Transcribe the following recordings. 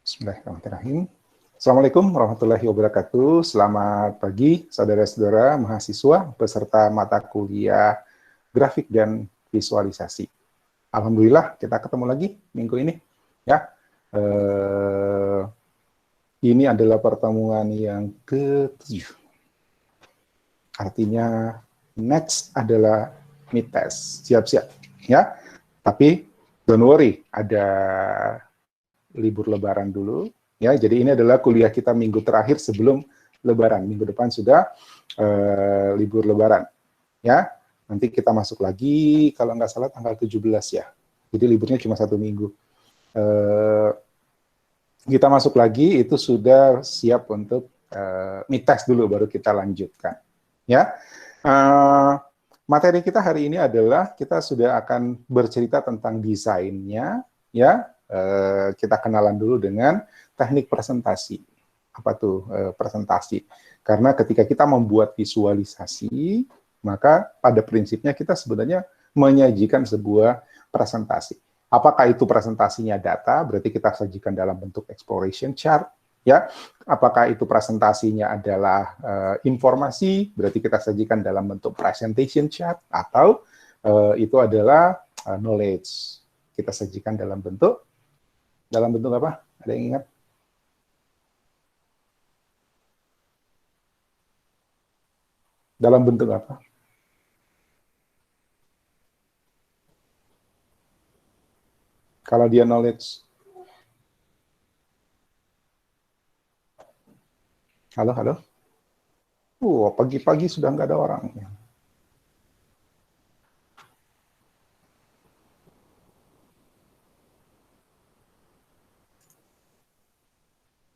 Bismillahirrahmanirrahim. Assalamualaikum warahmatullahi wabarakatuh. Selamat pagi, saudara-saudara mahasiswa peserta mata kuliah grafik dan visualisasi. Alhamdulillah kita ketemu lagi minggu ini. Ya, ini adalah pertemuan yang ke-7. Artinya next adalah mid test. Siap-siap, ya. Tapi don't worry, ada libur lebaran dulu, ya. Jadi ini adalah kuliah kita minggu terakhir sebelum lebaran. Minggu depan sudah libur lebaran, ya. Nanti kita masuk lagi kalau nggak salah tanggal 17 ya. Jadi liburnya cuma 1 minggu. Kita masuk lagi itu sudah siap untuk mid test dulu baru kita lanjutkan, ya. Materi kita hari ini adalah kita sudah akan bercerita tentang desainnya, ya. Kita kenalan dulu dengan teknik presentasi. Apa tuh presentasi? Karena ketika kita membuat visualisasi, maka pada prinsipnya kita sebenarnya menyajikan sebuah presentasi. Apakah itu presentasinya data, berarti kita sajikan dalam bentuk exploration chart, ya. Apakah itu presentasinya adalah informasi, berarti kita sajikan dalam bentuk presentation chart, atau itu adalah knowledge, kita sajikan dalam bentuk apa? Ada yang ingat? Dalam bentuk apa? Kalau dia knowledge. Halo, halo? Pagi-pagi sudah nggak ada orang.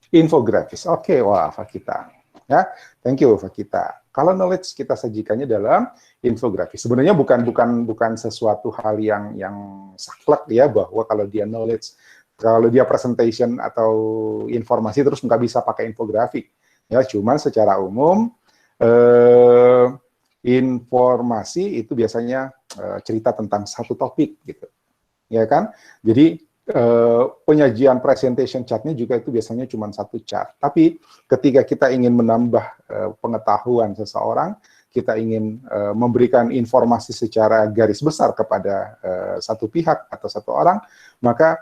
Infografis. Oke, wah, Fakita. Ya, thank you, Fakita. Kalau knowledge kita sajikannya dalam infografis. Sebenarnya bukan sesuatu hal yang saklek ya, bahwa kalau dia knowledge, kalau dia presentation atau informasi terus nggak bisa pakai infografik. Ya, cuman secara umum informasi itu biasanya cerita tentang satu topik gitu. Ya kan? Jadi penyajian presentation chart-nya juga itu biasanya cuma satu chart. Tapi ketika kita ingin menambah pengetahuan seseorang, kita ingin memberikan informasi secara garis besar kepada satu pihak atau satu orang, maka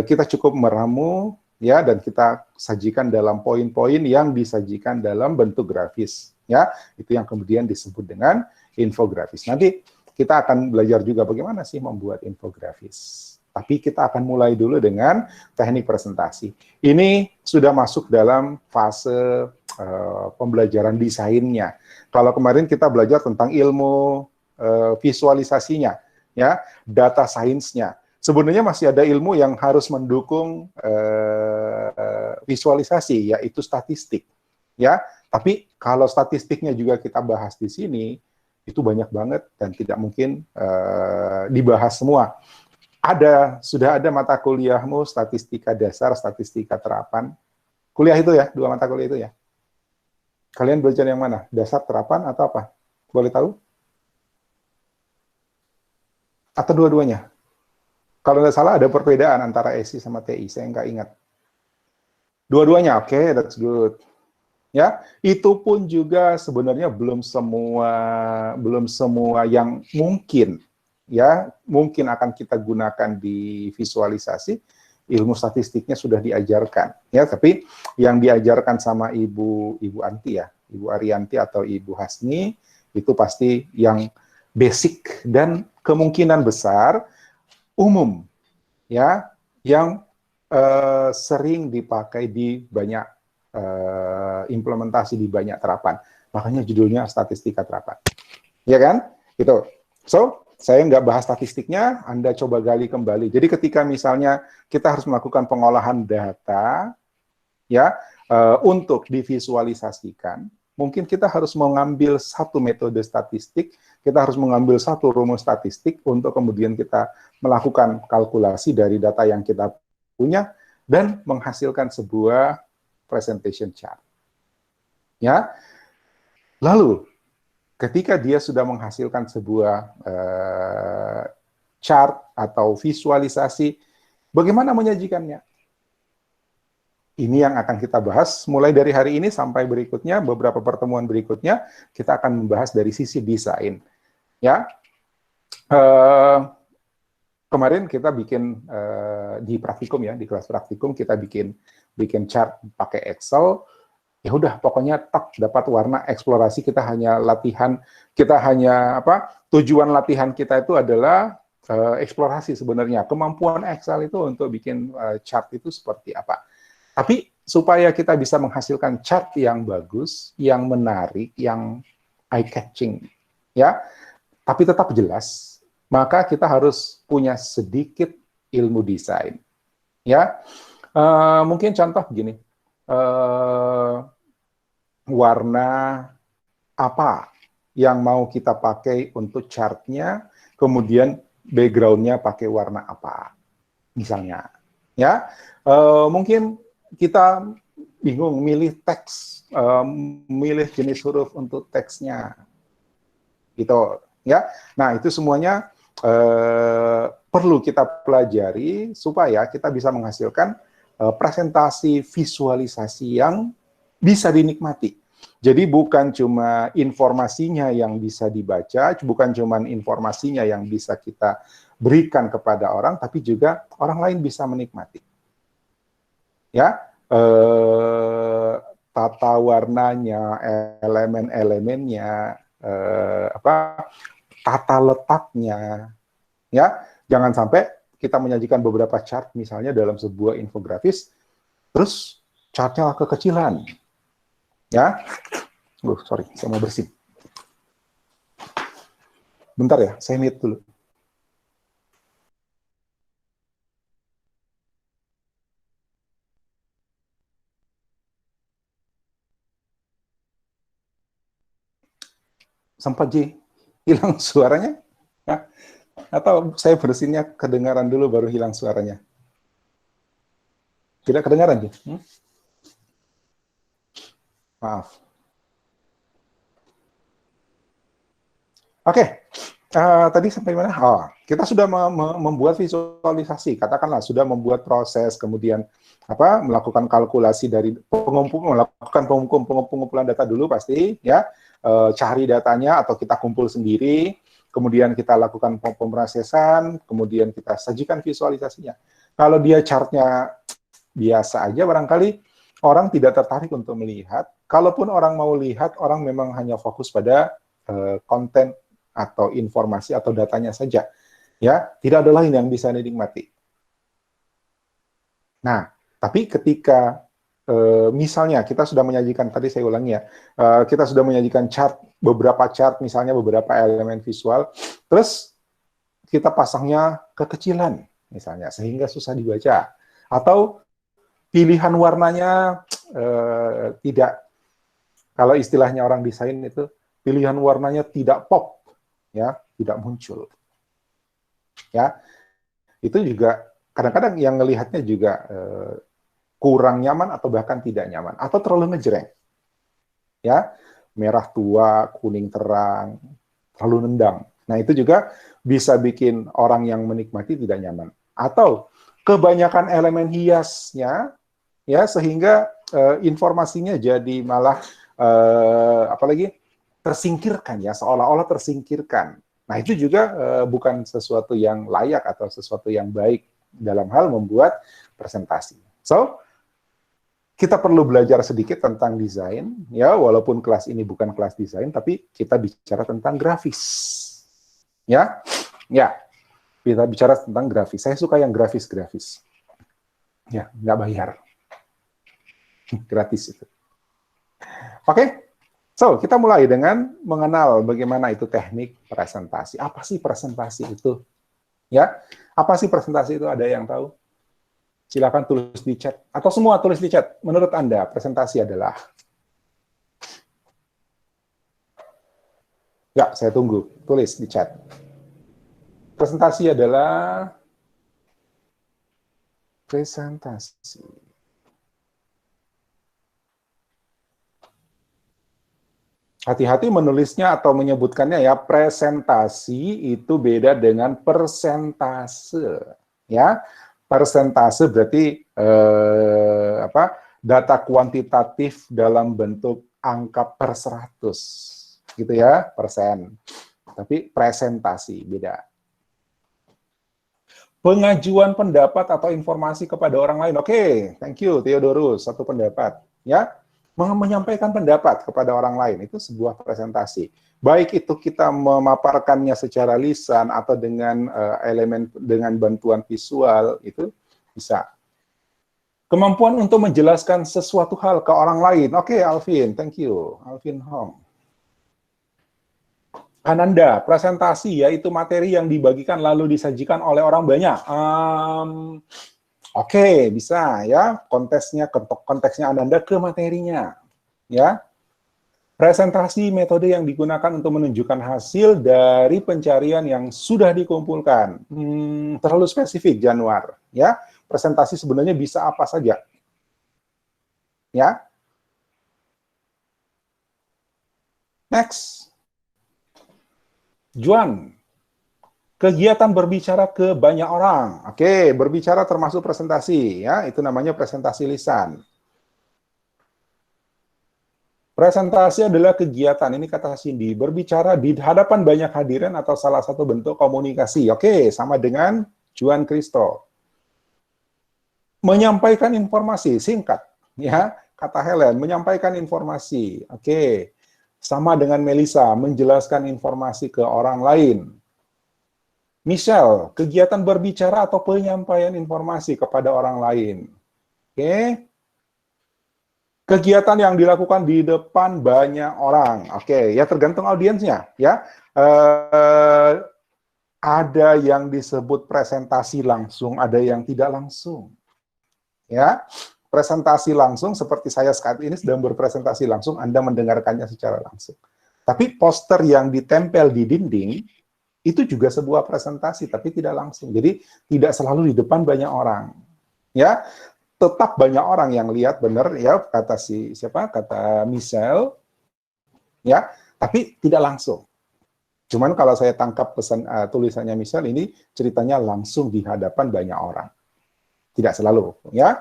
kita cukup meramu ya, dan kita sajikan dalam poin-poin yang disajikan dalam bentuk grafis. Ya, itu yang kemudian disebut dengan infografis. Nanti kita akan belajar juga bagaimana sih membuat infografis. Tapi kita akan mulai dulu dengan teknik presentasi. Ini sudah masuk dalam fase pembelajaran desainnya. Kalau kemarin kita belajar tentang ilmu visualisasinya, ya, data science-nya. Sebenarnya masih ada ilmu yang harus mendukung visualisasi, yaitu statistik. Ya, tapi kalau statistiknya juga kita bahas di sini, itu banyak banget dan tidak mungkin dibahas semua. Sudah ada mata kuliahmu statistika dasar, statistika terapan. Kuliah itu ya, 2 mata kuliah itu ya. Kalian belajar yang mana? Dasar, terapan, atau apa? Boleh tahu? Atau dua-duanya? Kalau nggak salah ada perbedaan antara SI sama TI, saya nggak ingat. Dua-duanya, oke, that's good. Ya, itu pun juga sebenarnya belum semua yang mungkin akan kita gunakan di visualisasi. Ilmu statistiknya sudah diajarkan ya, tapi yang diajarkan sama Ibu Anti ya, Ibu Arianti atau Ibu Hasni itu pasti yang basic dan kemungkinan besar umum ya, yang sering dipakai di banyak implementasi di banyak terapan. Makanya judulnya statistika terapan. Ya kan? Itu. So, saya nggak bahas statistiknya, Anda coba gali kembali. Jadi ketika misalnya kita harus melakukan pengolahan data, ya, untuk divisualisasikan, mungkin kita harus mengambil satu metode statistik, kita harus mengambil satu rumus statistik untuk kemudian kita melakukan kalkulasi dari data yang kita punya dan menghasilkan sebuah presentation chart. Ya, lalu ketika dia sudah menghasilkan sebuah chart atau visualisasi, bagaimana menyajikannya? Ini yang akan kita bahas mulai dari hari ini sampai berikutnya, beberapa pertemuan berikutnya, kita akan membahas dari sisi desain. Ya, kemarin kita bikin di praktikum ya, di kelas praktikum kita bikin chart pakai Excel. Ya udah, pokoknya tak dapat warna eksplorasi, kita hanya latihan, kita hanya tujuan latihan kita itu adalah eksplorasi sebenarnya. Kemampuan Excel itu untuk bikin chart itu seperti apa. Tapi supaya kita bisa menghasilkan chart yang bagus, yang menarik, yang eye-catching, ya, tapi tetap jelas, maka kita harus punya sedikit ilmu desain. Ya, mungkin contoh begini, warna apa yang mau kita pakai untuk chartnya, kemudian background-nya pakai warna apa, misalnya. Ya, mungkin kita bingung milih teks, milih jenis huruf untuk teksnya, gitu ya. Nah, itu semuanya perlu kita pelajari supaya kita bisa menghasilkan presentasi visualisasi yang bisa dinikmati. Jadi bukan cuma informasinya yang bisa dibaca, bukan cuma informasinya yang bisa kita berikan kepada orang, tapi juga orang lain bisa menikmati. Ya, tata warnanya, elemen-elemennya, tata letaknya, ya. Jangan sampai kita menyajikan beberapa chart misalnya dalam sebuah infografis, terus chartnya kekecilan, ya. Sorry, saya mau bersin. Bentar ya, saya mute dulu. Sempat hilang suaranya? Ya? Atau saya bersinnya kedengaran dulu baru hilang suaranya? Tidak kedengaran, Ji? Maaf. Oke, tadi sampai mana? Oh, kita sudah membuat visualisasi, katakanlah sudah membuat proses, kemudian melakukan kalkulasi dari melakukan pengumpulan data dulu pasti, ya, cari datanya atau kita kumpul sendiri, kemudian kita lakukan pemrosesan, kemudian kita sajikan visualisasinya. Kalau dia chartnya biasa aja, barangkali orang tidak tertarik untuk melihat. Kalaupun orang mau lihat, orang memang hanya fokus pada konten atau informasi atau datanya saja, ya, tidak ada lain yang bisa dinikmati. Nah, tapi ketika misalnya kita sudah menyajikan, tadi saya ulangi ya, kita sudah menyajikan beberapa chart, misalnya beberapa elemen visual, terus kita pasangnya kekecilan, misalnya, sehingga susah dibaca, atau pilihan warnanya tidak, kalau istilahnya orang desain itu, pilihan warnanya tidak pop, ya, tidak muncul, ya, itu juga kadang-kadang yang melihatnya juga kurang nyaman atau bahkan tidak nyaman atau terlalu ngejreng, ya, merah tua, kuning terang, terlalu nendang. Nah, itu juga bisa bikin orang yang menikmati tidak nyaman. Atau kebanyakan elemen hiasnya, ya, sehingga informasinya jadi malah apalagi tersingkirkan, ya, seolah-olah tersingkirkan. Nah, itu juga bukan sesuatu yang layak atau sesuatu yang baik dalam hal membuat presentasi. So, kita perlu belajar sedikit tentang desain, ya, walaupun kelas ini bukan kelas desain, tapi kita bicara tentang grafis. Ya, kita bicara tentang grafis. Saya suka yang grafis-grafis. Ya, nggak bayar. Gratis itu. Oke? So, kita mulai dengan mengenal bagaimana itu teknik presentasi. Apa sih presentasi itu? Ya, apa sih presentasi itu? Ada yang tahu? Silakan tulis di chat. Atau semua tulis di chat. Menurut Anda, presentasi adalah? Ya, saya tunggu. Tulis di chat. Presentasi adalah presentasi. Hati-hati menulisnya atau menyebutkannya, ya. Presentasi itu beda dengan persentase, ya. Persentase berarti data kuantitatif dalam bentuk angka per 100, gitu ya, persen. Tapi presentasi, beda. Pengajuan pendapat atau informasi kepada orang lain. Oke, thank you, Theodorus, satu pendapat. Ya, menyampaikan pendapat kepada orang lain, itu sebuah presentasi. Baik itu kita memaparkannya secara lisan atau dengan elemen, dengan bantuan visual, itu bisa. Kemampuan untuk menjelaskan sesuatu hal ke orang lain. Oke, Alvin, thank you. Alvin Hong. Ananda, presentasi yaitu materi yang dibagikan lalu disajikan oleh orang banyak. Oke, bisa ya. Konteksnya Ananda ke materinya. Ya. Presentasi metode yang digunakan untuk menunjukkan hasil dari pencarian yang sudah dikumpulkan. Terlalu spesifik, Januar. Ya. Presentasi sebenarnya bisa apa saja. Ya. Next. Juan. Kegiatan berbicara ke banyak orang. Oke, berbicara termasuk presentasi. Ya, itu namanya presentasi lisan. Presentasi adalah kegiatan, ini kata Cindy, berbicara di hadapan banyak hadirin atau salah satu bentuk komunikasi. Oke, sama dengan Juan Kristo. Menyampaikan informasi, singkat. Ya, kata Helen, menyampaikan informasi. Oke, sama dengan Melissa, menjelaskan informasi ke orang lain. Michelle, kegiatan berbicara atau penyampaian informasi kepada orang lain. Oke. Kegiatan yang dilakukan di depan banyak orang. Oke, ya tergantung audiensnya, ya. Ada yang disebut presentasi langsung, ada yang tidak langsung. Ya, presentasi langsung seperti saya saat ini sedang berpresentasi langsung, Anda mendengarkannya secara langsung. Tapi poster yang ditempel di dinding itu juga sebuah presentasi, tapi tidak langsung. Jadi tidak selalu di depan banyak orang. Ya, tetap banyak orang yang lihat, benar ya, kata kata Michelle, ya, tapi tidak langsung. Cuman kalau saya tangkap pesan tulisannya Michelle, ini ceritanya langsung di hadapan banyak orang. Tidak selalu, ya.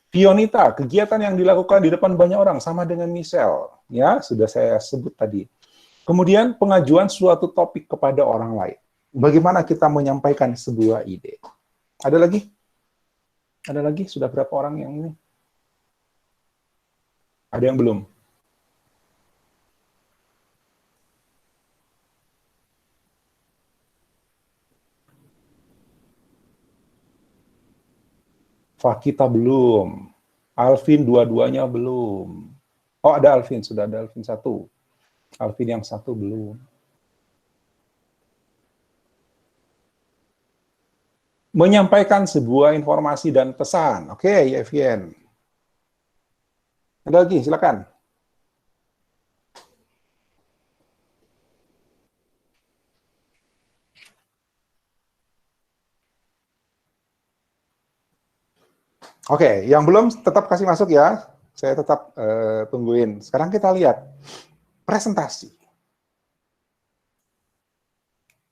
Fionita, kegiatan yang dilakukan di depan banyak orang sama dengan Michelle, ya, sudah saya sebut tadi. Kemudian pengajuan suatu topik kepada orang lain. Bagaimana kita menyampaikan sebuah ide? Ada lagi? Ada lagi? Sudah berapa orang yang ini? Ada yang belum? Fakita belum. Alvin dua-duanya belum. Oh, ada Alvin, sudah ada Alvin satu. Alvin yang satu belum. Menyampaikan sebuah informasi dan pesan. Oke, Yevien. Ada lagi, silakan. Oke, yang belum tetap kasih masuk ya. Saya tetap tungguin. Sekarang kita lihat presentasi.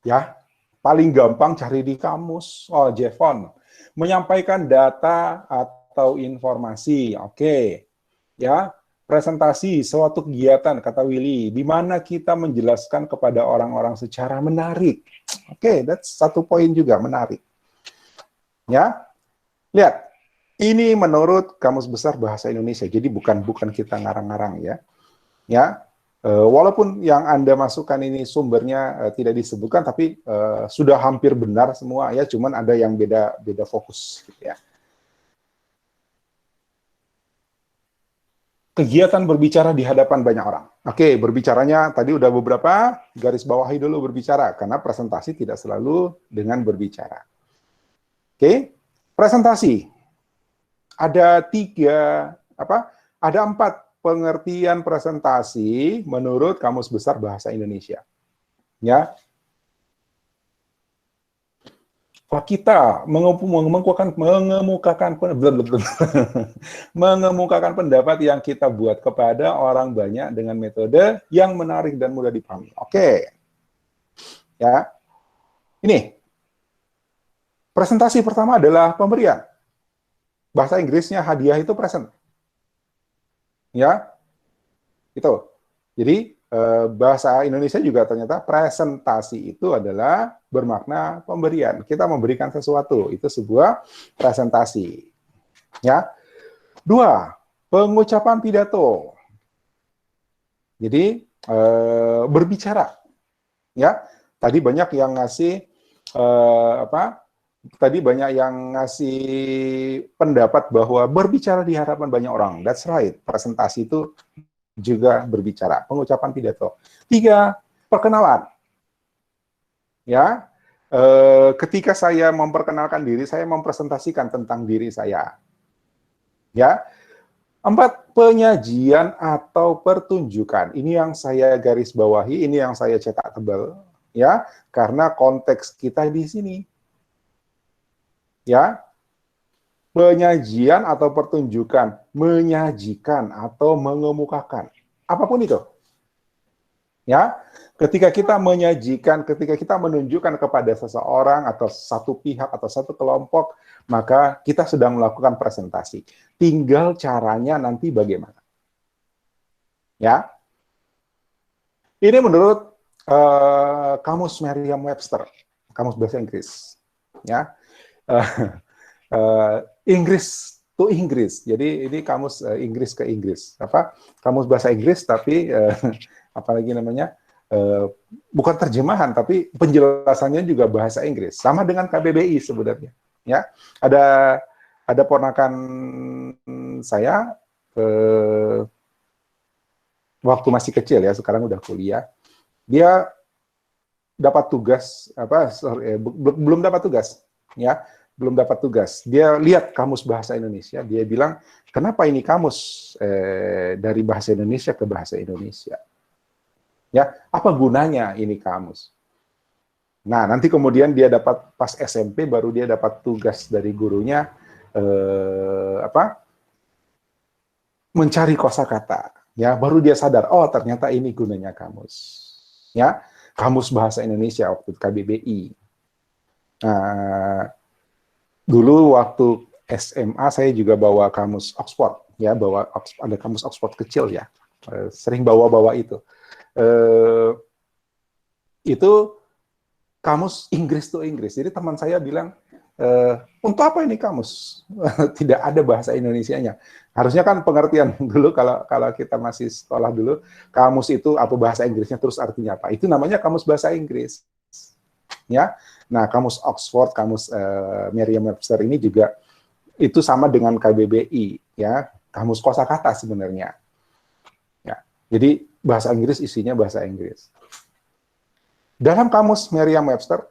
Ya, paling gampang cari di kamus. Oh, Jevon. Menyampaikan data atau informasi. Oke. Ya, presentasi suatu kegiatan, kata Willy, di mana kita menjelaskan kepada orang-orang secara menarik. Oke, that's satu poin juga, menarik. Ya, lihat. Ini menurut Kamus Besar Bahasa Indonesia, jadi bukan kita ngarang-ngarang ya. Ya, walaupun yang Anda masukkan ini sumbernya tidak disebutkan, tapi sudah hampir benar semua ya, cuman ada yang beda fokus gitu ya. Kegiatan berbicara di hadapan banyak orang. Oke, berbicaranya tadi udah beberapa, garis bawahi dulu berbicara, karena presentasi tidak selalu dengan berbicara. Oke, presentasi. Ada ada 4 pengertian presentasi menurut Kamus Besar Bahasa Indonesia. Ya. Kita mengemukakan pendapat yang kita buat kepada orang banyak dengan metode yang menarik dan mudah dipahami. Oke. Ya. Ini. Presentasi pertama adalah pemberian. Bahasa Inggrisnya hadiah itu present. Ya, itu. Jadi bahasa Indonesia juga ternyata presentasi itu adalah bermakna pemberian. Kita memberikan sesuatu, itu sebuah presentasi. Ya. Dua, pengucapan pidato. Jadi berbicara. Ya, tadi banyak yang ngasih apa? Tadi banyak yang ngasih pendapat bahwa berbicara di hadapan banyak orang. That's right. Presentasi itu juga berbicara, pengucapan pidato. Tiga, perkenalan. Ya, ketika saya memperkenalkan diri, saya mempresentasikan tentang diri saya. Ya, empat, penyajian atau pertunjukan. Ini yang saya garis bawahi, ini yang saya cetak tebal, ya, karena konteks kita di sini. Ya, penyajian atau pertunjukan, menyajikan atau mengemukakan, apapun itu. Ya, ketika kita menyajikan, ketika kita menunjukkan kepada seseorang atau satu pihak atau satu kelompok, maka kita sedang melakukan presentasi. Tinggal caranya nanti bagaimana. Ya, ini menurut kamus Merriam-Webster, kamus bahasa Inggris. Ya, Inggris to Inggris. Jadi ini kamus Inggris ke Inggris. Apa? Kamus bahasa Inggris tapi apalagi namanya, bukan terjemahan, tapi penjelasannya juga bahasa Inggris. Sama dengan KBBI sebenarnya. Ya, ada ponakan saya waktu masih kecil ya, sekarang udah kuliah. Dia dapat tugas belum dapat tugas, ya, belum dapat tugas. Dia lihat kamus bahasa Indonesia, dia bilang, kenapa ini kamus dari bahasa Indonesia ke bahasa Indonesia? Ya, apa gunanya ini kamus? Nah, nanti kemudian dia dapat pas SMP baru dia dapat tugas dari gurunya mencari kosakata. Ya, baru dia sadar, oh ternyata ini gunanya kamus. Ya, kamus bahasa Indonesia waktu KBBI. Nah, dulu waktu SMA saya juga bawa kamus Oxford, ya, ada kamus Oxford kecil ya, sering bawa-bawa itu. Itu kamus Inggris to Inggris. Jadi teman saya bilang, untuk apa ini kamus? Tidak ada bahasa Indonesianya. Harusnya kan pengertian dulu kalau kita masih sekolah dulu, kamus itu apa bahasa Inggrisnya terus artinya apa? Itu namanya kamus bahasa Inggris. Ya. Nah, kamus Oxford, kamus Merriam-Webster ini juga itu sama dengan KBBI, ya, kamus kosakata sebenarnya. Ya. Jadi bahasa Inggris isinya bahasa Inggris. Dalam kamus Merriam-Webster,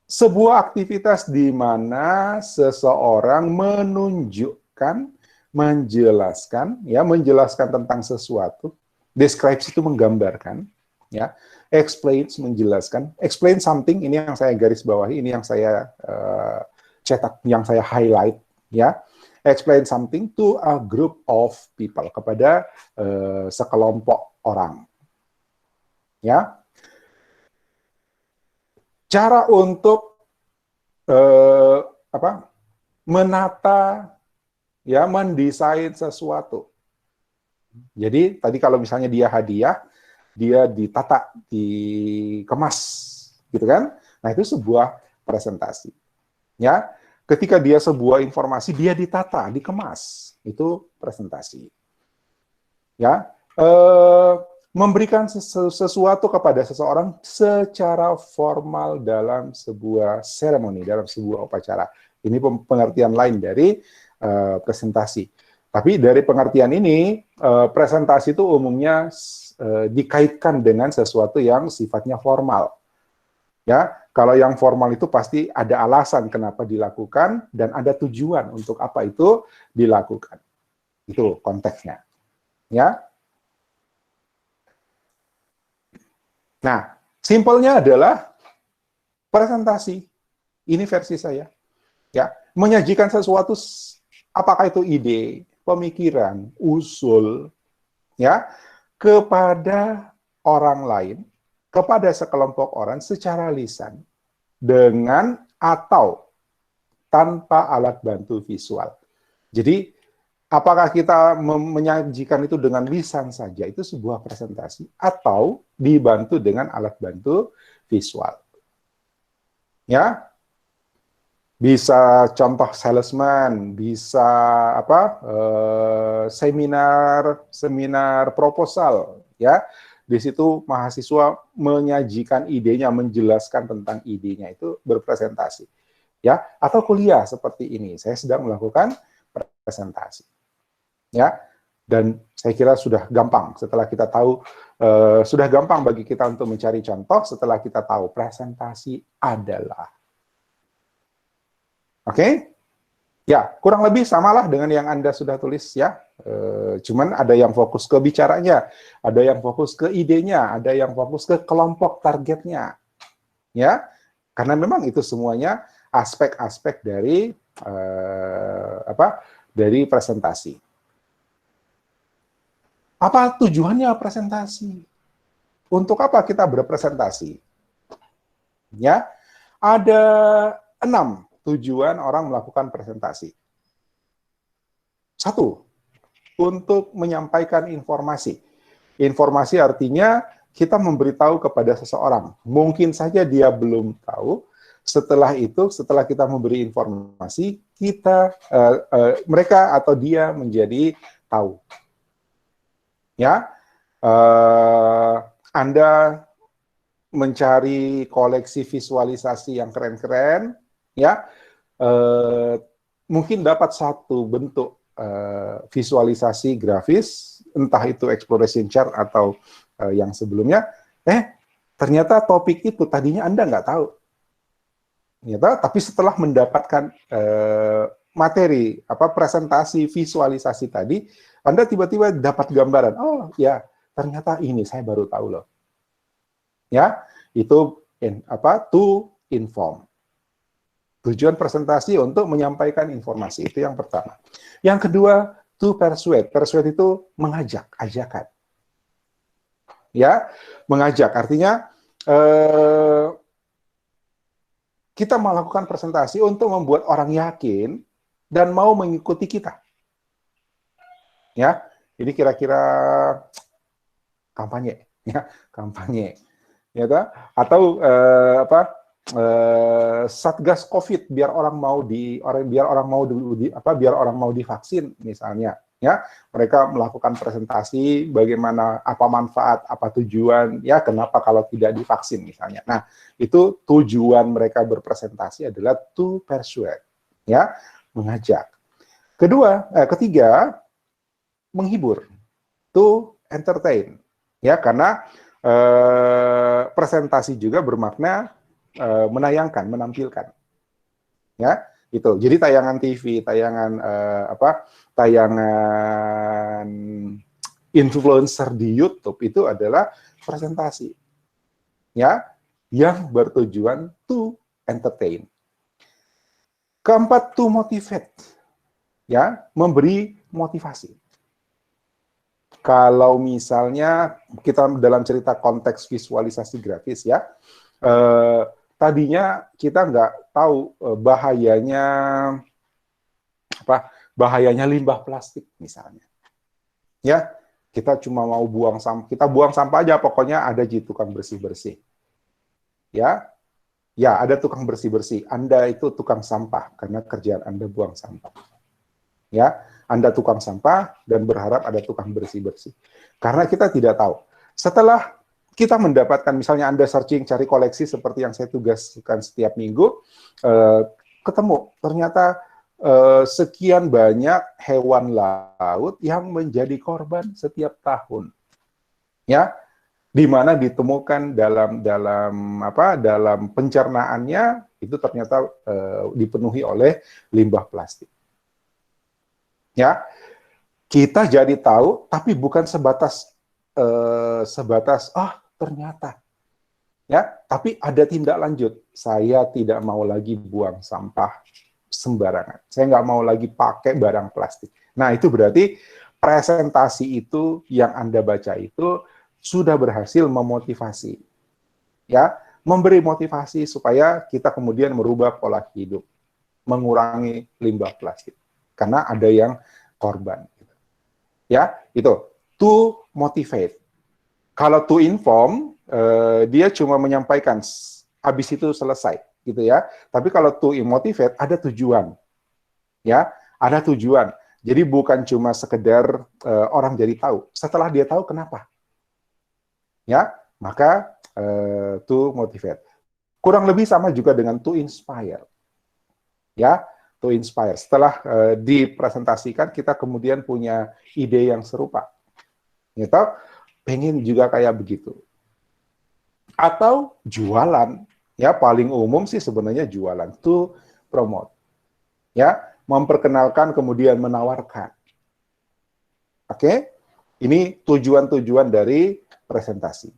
sebuah aktivitas di mana seseorang menunjukkan, menjelaskan, ya, menjelaskan tentang sesuatu. Describes itu menggambarkan, ya. Explains menjelaskan. Explain something, ini yang saya garis bawahi, ini yang saya cetak, yang saya highlight, ya. Explain something to a group of people, kepada sekelompok orang, ya. Cara untuk menata, ya, mendesain sesuatu. Jadi tadi kalau misalnya dia hadiah, dia ditata, dikemas, gitu kan? Nah, itu sebuah presentasi. Ya, ketika dia sebuah informasi, dia ditata, dikemas, itu presentasi. Ya, memberikan sesuatu kepada seseorang secara formal dalam sebuah seremoni, dalam sebuah upacara. Ini pengertian lain dari presentasi. Tapi dari pengertian ini, presentasi itu umumnya dikaitkan dengan sesuatu yang sifatnya formal. Ya, kalau yang formal itu pasti ada alasan kenapa dilakukan dan ada tujuan untuk apa itu dilakukan. Itu konteksnya. Ya. Nah, simpelnya adalah presentasi. Ini versi saya. Ya, menyajikan sesuatu, apakah itu ide, pemikiran, usul, ya, kepada orang lain, kepada sekelompok orang secara lisan, dengan atau tanpa alat bantu visual. Jadi Apakah kita menyajikan itu dengan lisan saja, itu sebuah presentasi, atau dibantu dengan alat bantu visual. Ya, bisa contoh salesman, bisa seminar proposal, ya. Di situ mahasiswa menyajikan idenya, menjelaskan tentang idenya, itu berpresentasi, ya. Atau kuliah seperti ini, saya sedang melakukan presentasi, ya. Dan saya kira sudah gampang setelah kita tahu, sudah gampang bagi kita untuk mencari contoh setelah kita tahu presentasi adalah. Oke? Ya, kurang lebih samalah dengan yang Anda sudah tulis ya. Cuman ada yang fokus ke bicaranya, ada yang fokus ke idenya, ada yang fokus ke kelompok targetnya. Ya, karena memang itu semuanya aspek-aspek dari dari presentasi. Apa tujuannya presentasi? Untuk apa kita berpresentasi? Ya, ada 6 tujuan orang melakukan presentasi. 1, untuk menyampaikan informasi. Informasi artinya kita memberitahu kepada seseorang. Mungkin saja dia belum tahu. Setelah itu, setelah kita memberi informasi, mereka atau dia menjadi tahu. Ya, Anda mencari koleksi visualisasi yang keren-keren, ya, mungkin dapat satu bentuk visualisasi grafis, entah itu exploration chart atau yang sebelumnya, ternyata topik itu tadinya Anda nggak tahu. Ternyata, tapi setelah mendapatkan materi, presentasi, visualisasi tadi, Anda tiba-tiba dapat gambaran, oh ya, ternyata ini saya baru tahu loh. Ya, itu to inform. Tujuan presentasi untuk menyampaikan informasi, itu yang pertama. Yang kedua, to persuade. Persuade itu mengajak, ajakan. Ya, mengajak artinya kita melakukan presentasi untuk membuat orang yakin dan mau mengikuti kita. Ya, ini kira-kira kampanye, ya, kampanye. Ya, atau Satgas COVID biar orang mau divaksin misalnya, ya, mereka melakukan presentasi bagaimana, apa manfaat, apa tujuan, ya, kenapa kalau tidak divaksin misalnya. Nah, itu tujuan mereka berpresentasi adalah to persuade, ya, mengajak. Ketiga, menghibur, to entertain, ya, karena presentasi juga bermakna menayangkan, menampilkan, ya, itu. Jadi tayangan TV, tayangan tayangan influencer di YouTube itu adalah presentasi, ya, yang bertujuan to entertain. Keempat, to motivate, ya, memberi motivasi. Kalau misalnya kita dalam cerita konteks visualisasi grafis, ya, tadinya kita nggak tahu bahayanya limbah plastik misalnya. Ya, kita cuma mau buang sampah, kita buang sampah aja, pokoknya ada tukang bersih-bersih. Ya, ada tukang bersih-bersih. Anda itu tukang sampah karena kerjaan Anda buang sampah. Ya, Anda tukang sampah dan berharap ada tukang bersih-bersih. Karena kita tidak tahu. Setelah kita mendapatkan, misalnya Anda searching, cari koleksi seperti yang saya tugaskan setiap minggu, ketemu, ternyata sekian banyak hewan laut yang menjadi korban setiap tahun. Ya, di mana ditemukan dalam pencernaannya, itu ternyata dipenuhi oleh limbah plastik. Ya, kita jadi tahu, tapi bukan sebatas ternyata, ya, tapi ada tindak lanjut. Saya tidak mau lagi buang sampah sembarangan. Saya nggak mau lagi pakai barang plastik. Nah, itu berarti presentasi itu yang Anda baca itu sudah berhasil memotivasi, ya, memberi motivasi supaya kita kemudian merubah pola hidup, mengurangi limbah plastik. Karena ada yang korban. Ya, itu to motivate. Kalau to inform, dia cuma menyampaikan, habis itu selesai, gitu ya. Tapi kalau to motivate, ada tujuan, ya, ada tujuan. Jadi bukan cuma sekedar orang jadi tahu. Setelah dia tahu, kenapa? Ya, maka to motivate. Kurang lebih sama juga dengan to inspire. Ya, to inspire. Setelah dipresentasikan, kita kemudian punya ide yang serupa. Gitu, pengen juga kayak begitu. Atau jualan, ya paling umum sih sebenarnya jualan, to promote. Ya, memperkenalkan kemudian menawarkan. Oke? Ini tujuan-tujuan dari presentasi.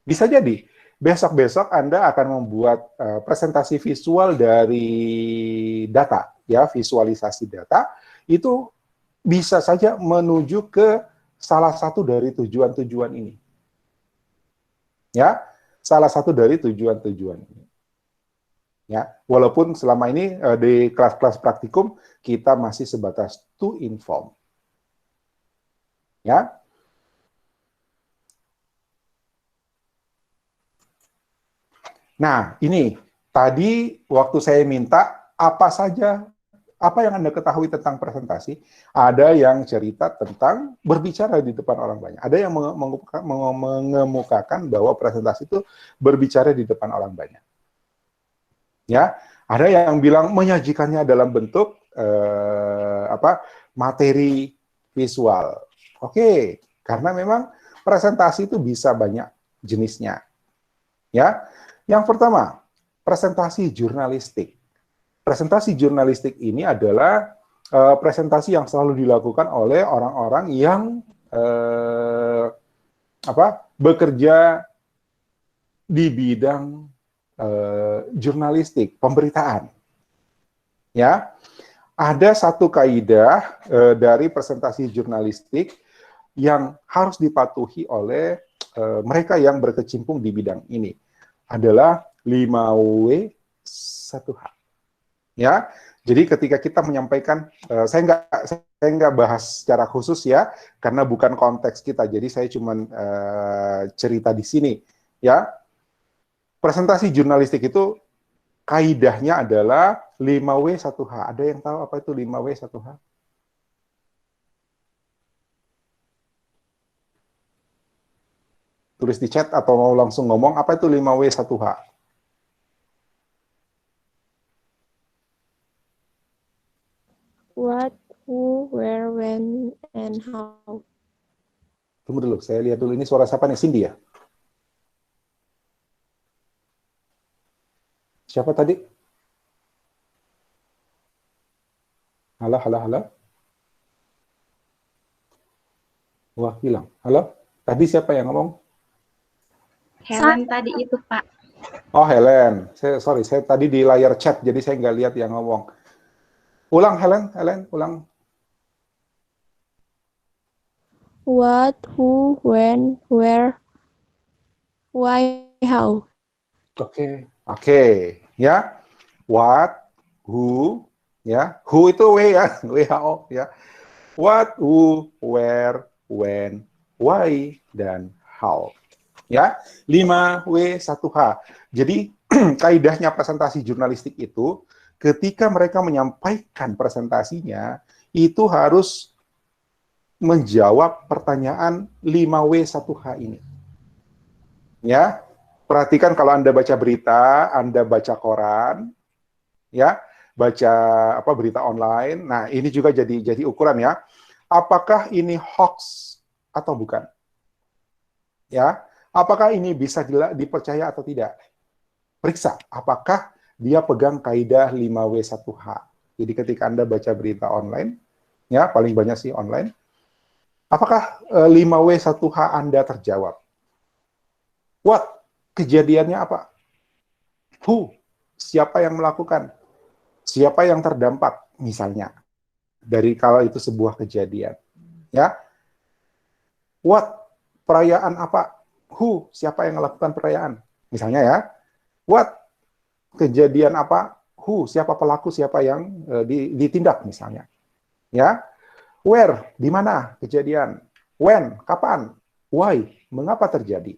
Bisa jadi besok-besok Anda akan membuat presentasi visual dari data, ya, visualisasi data, itu bisa saja menuju ke salah satu dari tujuan-tujuan ini. Ya, salah satu dari tujuan-tujuan ini. Ya, walaupun selama ini di kelas-kelas praktikum kita masih sebatas to inform. Ya. Nah, ini tadi waktu saya minta apa saja, apa yang Anda ketahui tentang presentasi, ada yang cerita tentang berbicara di depan orang banyak. Ada yang mengemukakan bahwa presentasi itu berbicara di depan orang banyak. Ya, ada yang bilang menyajikannya dalam bentuk materi visual. Oke, karena memang presentasi itu bisa banyak jenisnya. Ya, yang pertama, presentasi jurnalistik. Presentasi jurnalistik ini adalah presentasi yang selalu dilakukan oleh orang-orang yang bekerja di bidang jurnalistik, pemberitaan. Ya, ada satu kaidah dari presentasi jurnalistik yang harus dipatuhi oleh mereka yang berkecimpung di bidang ini. Adalah 5W1H. Ya, jadi ketika kita menyampaikan, saya nggak bahas secara khusus ya, karena bukan konteks kita. Jadi saya cuma cerita di sini. Ya, presentasi jurnalistik itu kaidahnya adalah 5W1H. Ada yang tahu apa itu 5W1H? Tulis di chat atau mau langsung ngomong, apa itu 5W1H? What, who, where, when, and how. Tunggu dulu, saya lihat dulu. Ini suara siapa nih? Cindy ya? Siapa tadi? Halo, halo, halo. Wah, hilang. Halo? Tadi siapa yang ngomong? Helen tadi itu, Pak. Oh, Helen. Sorry, saya tadi di layar chat, jadi saya nggak lihat yang ngomong. Ulang, Helen, ulang. What, who, when, where, why, how. Oke. Ya. What, who, ya. Who itu W ya, WHO ya. What, who, where, when, why, dan how. Ya, 5W1H. Jadi kaidahnya presentasi jurnalistik itu ketika mereka menyampaikan presentasinya itu harus menjawab pertanyaan 5W1H ini. Ya, perhatikan kalau Anda baca berita, Anda baca koran, ya, baca berita online. Nah, ini juga jadi ukuran ya. Apakah ini hoax atau bukan? Ya, apakah ini bisa dipercaya atau tidak? Periksa, apakah dia pegang kaidah 5W1H. Jadi ketika Anda baca berita online, ya paling banyak sih online, apakah 5W1H Anda terjawab? What? Kejadiannya apa? Who? Siapa yang melakukan? Siapa yang terdampak? Misalnya, dari kalau itu sebuah kejadian. Ya. What? Perayaan apa? Who? Siapa yang melakukan perayaan? Misalnya ya. What? Kejadian apa? Who? Siapa pelaku? Siapa yang ditindak misalnya? Ya. Where, di mana kejadian? When, kapan? Why, mengapa terjadi?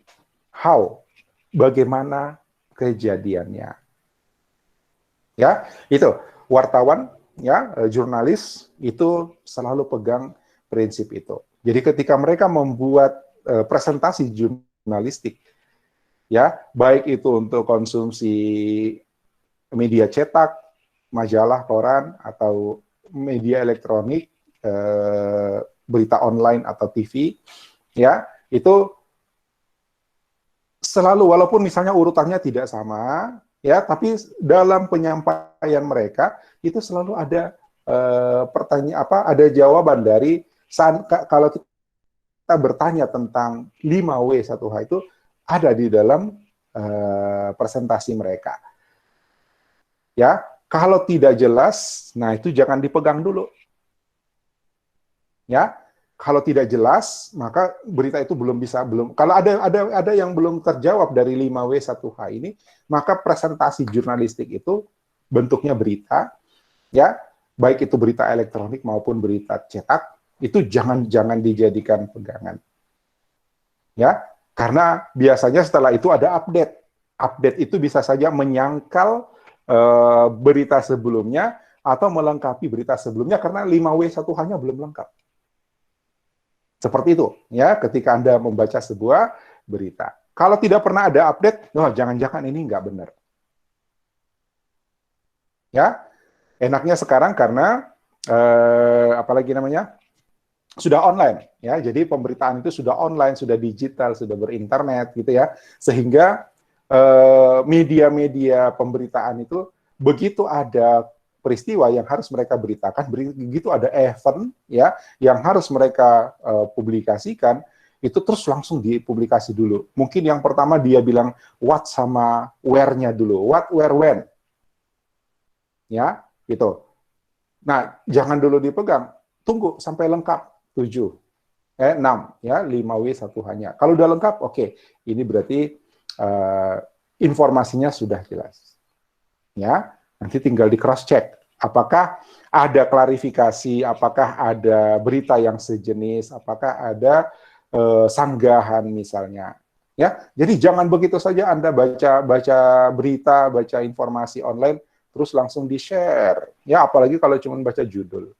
How, bagaimana kejadiannya? Ya, itu wartawan, ya, jurnalis itu selalu pegang prinsip itu. Jadi ketika mereka membuat presentasi jurnalistik, ya, baik itu untuk konsumsi media cetak, majalah, koran, atau media elektronik, berita online atau TV, ya, itu selalu, walaupun misalnya urutannya tidak sama, ya, tapi dalam penyampaian mereka itu selalu ada pertanyaan, ada jawaban dari kalau kita bertanya tentang 5W1H itu ada di dalam presentasi mereka. Ya, kalau tidak jelas, nah itu jangan dipegang dulu. Ya, kalau tidak jelas, maka berita itu belum. Kalau ada yang belum terjawab dari 5W1H ini, maka presentasi jurnalistik itu bentuknya berita, ya, baik itu berita elektronik maupun berita cetak, itu jangan dijadikan pegangan. Ya, karena biasanya setelah itu ada update. Update itu bisa saja menyangkal berita sebelumnya atau melengkapi berita sebelumnya karena 5W1H-nya belum lengkap. Seperti itu, ya, ketika Anda membaca sebuah berita. Kalau tidak pernah ada update, jangan-jangan ini nggak benar. Ya, enaknya sekarang karena apalagi namanya sudah online, ya. Jadi pemberitaan itu sudah online, sudah digital, sudah berinternet, gitu ya. Sehingga media-media pemberitaan itu begitu ada peristiwa yang harus mereka beritakan, begitu ada event, ya, yang harus mereka publikasikan, itu terus langsung dipublikasi dulu. Mungkin yang pertama dia bilang what sama where-nya dulu, what, where, when, ya, gitu. Nah, jangan dulu dipegang, tunggu sampai lengkap 6, ya, 5W1H-nya. Kalau udah lengkap, oke, ini berarti informasinya sudah jelas, ya. Nanti tinggal di cross check, apakah ada klarifikasi, apakah ada berita yang sejenis, apakah ada sanggahan misalnya, ya. Jadi jangan begitu saja Anda baca berita, baca informasi online terus langsung di-share, ya, apalagi kalau cuma baca judul.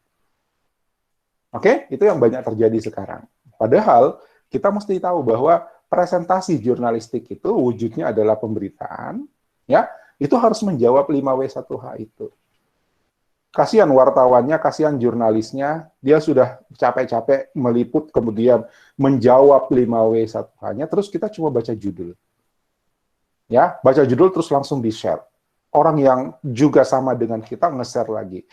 Oke, itu yang banyak terjadi sekarang. Padahal kita mesti tahu bahwa presentasi jurnalistik itu wujudnya adalah pemberitaan, ya. Itu harus menjawab 5W1H itu. Kasihan wartawannya, kasihan jurnalisnya, dia sudah capek-capek meliput, kemudian menjawab 5W1H-nya, terus kita cuma baca judul. Ya, baca judul terus langsung di-share. Orang yang juga sama dengan kita nge-share lagi.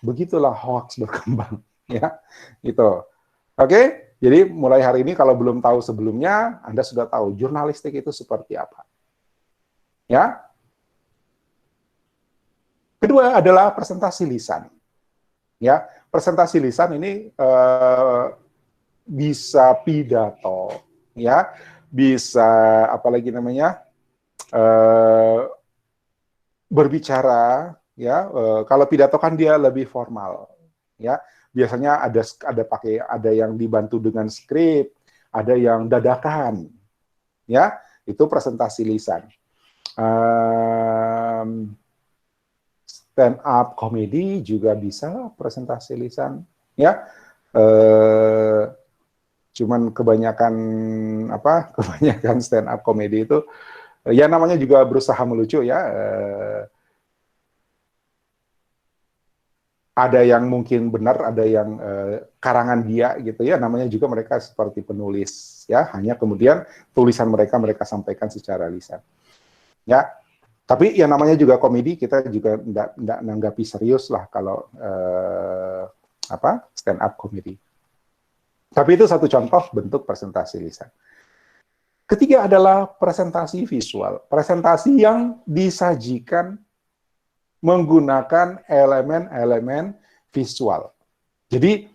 Begitulah hoax berkembang. Ya, gitu. Oke, jadi mulai hari ini kalau belum tahu sebelumnya, Anda sudah tahu jurnalistik itu seperti apa. Ya. Kedua adalah presentasi lisan. Ya, presentasi lisan ini bisa pidato, ya, bisa apalagi namanya berbicara, ya. Kalau pidato kan dia lebih formal, ya. Biasanya ada yang dibantu dengan skrip, ada yang dadakan, ya. Itu presentasi lisan. Stand up comedy juga bisa presentasi lisan, ya. Cuman kebanyakan stand up comedy itu ya namanya juga berusaha melucu, ya. Ada yang mungkin benar, ada yang karangan dia gitu, ya, namanya juga mereka seperti penulis, ya, hanya kemudian tulisan mereka sampaikan secara lisan, ya. Tapi yang namanya juga komedi, kita juga enggak nanggapi serius lah kalau stand up comedy. Tapi itu satu contoh bentuk presentasi lisan. Ketiga adalah presentasi visual, presentasi yang disajikan menggunakan elemen-elemen visual. Jadi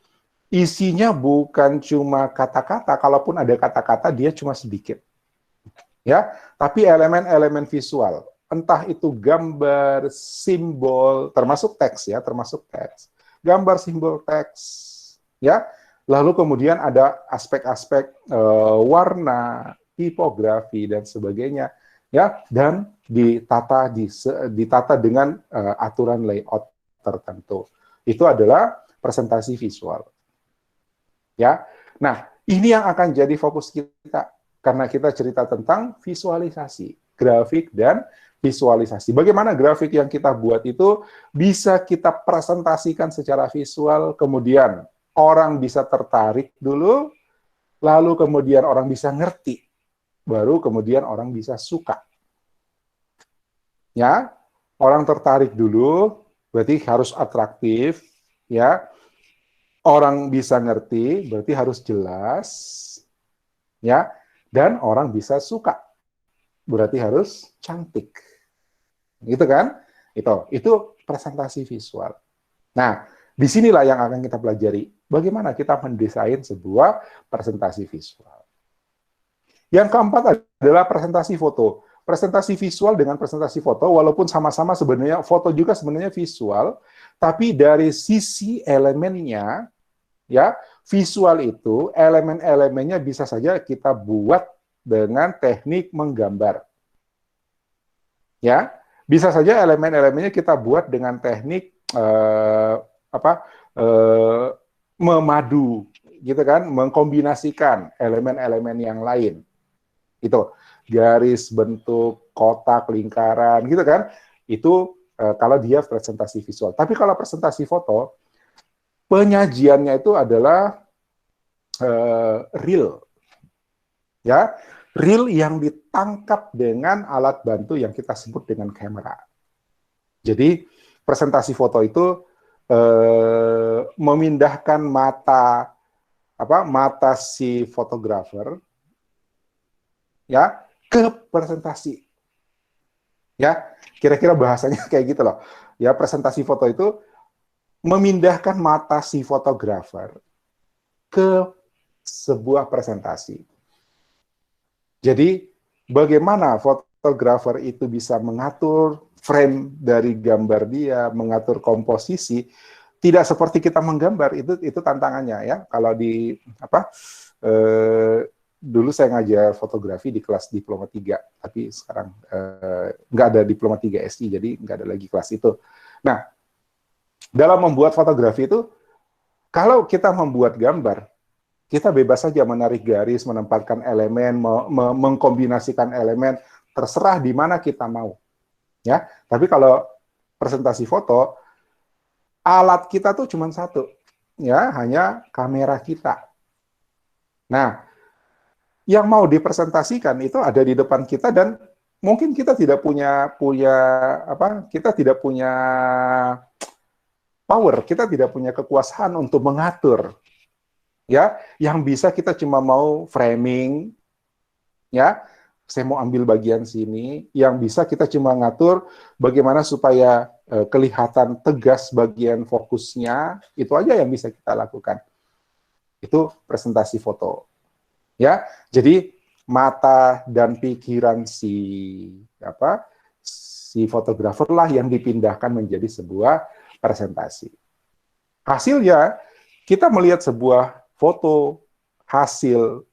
isinya bukan cuma kata-kata, kalaupun ada kata-kata dia cuma sedikit. Ya, tapi elemen-elemen visual, entah itu gambar, simbol, termasuk teks, ya, termasuk teks. Gambar, simbol, teks, ya. Lalu kemudian ada aspek-aspek warna, tipografi dan sebagainya, ya, dan ditata dengan aturan layout tertentu. Itu adalah presentasi visual. Ya. Nah, ini yang akan jadi fokus kita karena kita cerita tentang visualisasi, grafik dan visualisasi. Bagaimana grafik yang kita buat itu bisa kita presentasikan secara visual, kemudian orang bisa tertarik dulu, lalu kemudian orang bisa ngerti, baru kemudian orang bisa suka. Ya, orang tertarik dulu, berarti harus atraktif, ya. Orang bisa ngerti, berarti harus jelas, ya. Dan orang bisa suka, berarti harus cantik. Gitu kan? Itu presentasi visual. Nah, disinilah yang akan kita pelajari. Bagaimana kita mendesain sebuah presentasi visual. Yang keempat adalah presentasi foto. Presentasi visual dengan presentasi foto, walaupun sama-sama sebenarnya foto juga sebenarnya visual, tapi dari sisi elemennya, ya, visual itu elemen-elemennya bisa saja kita buat dengan teknik menggambar. Ya, bisa saja elemen-elemennya kita buat dengan teknik memadu, gitu kan, mengkombinasikan elemen-elemen yang lain. Itu garis, bentuk, kotak, lingkaran, gitu kan. Itu kalau dia presentasi visual. Tapi kalau presentasi foto, penyajiannya itu adalah real. Ya, real yang ditangkap dengan alat bantu yang kita sebut dengan kamera. Jadi presentasi foto itu memindahkan mata si fotografer, ya, ke presentasi. Ya, kira-kira bahasanya kayak gitu loh. Ya, presentasi foto itu memindahkan mata si fotografer ke sebuah presentasi. Jadi, bagaimana fotografer itu bisa mengatur frame dari gambar dia, mengatur komposisi, tidak seperti kita menggambar, itu tantangannya ya. Kalau di dulu saya ngajar fotografi di kelas diploma 3, tapi sekarang nggak ada diploma 3 SI, jadi nggak ada lagi kelas itu. Nah, dalam membuat fotografi itu, kalau kita membuat gambar, kita bebas saja menarik garis, menempatkan elemen, mengkombinasikan elemen, terserah di mana kita mau. Ya, tapi kalau presentasi foto, alat kita tuh cuma satu, ya, hanya kamera kita. Nah, yang mau dipresentasikan itu ada di depan kita dan mungkin kita tidak punya kita tidak punya power, kita tidak punya kekuasaan untuk mengatur. Ya, yang bisa kita cuma mau framing, ya, saya mau ambil bagian sini, yang bisa kita cuma ngatur bagaimana supaya kelihatan tegas bagian fokusnya, itu aja yang bisa kita lakukan. Itu presentasi foto. Ya, jadi mata dan pikiran si fotografer lah yang dipindahkan menjadi sebuah presentasi. Hasilnya kita melihat sebuah foto hasil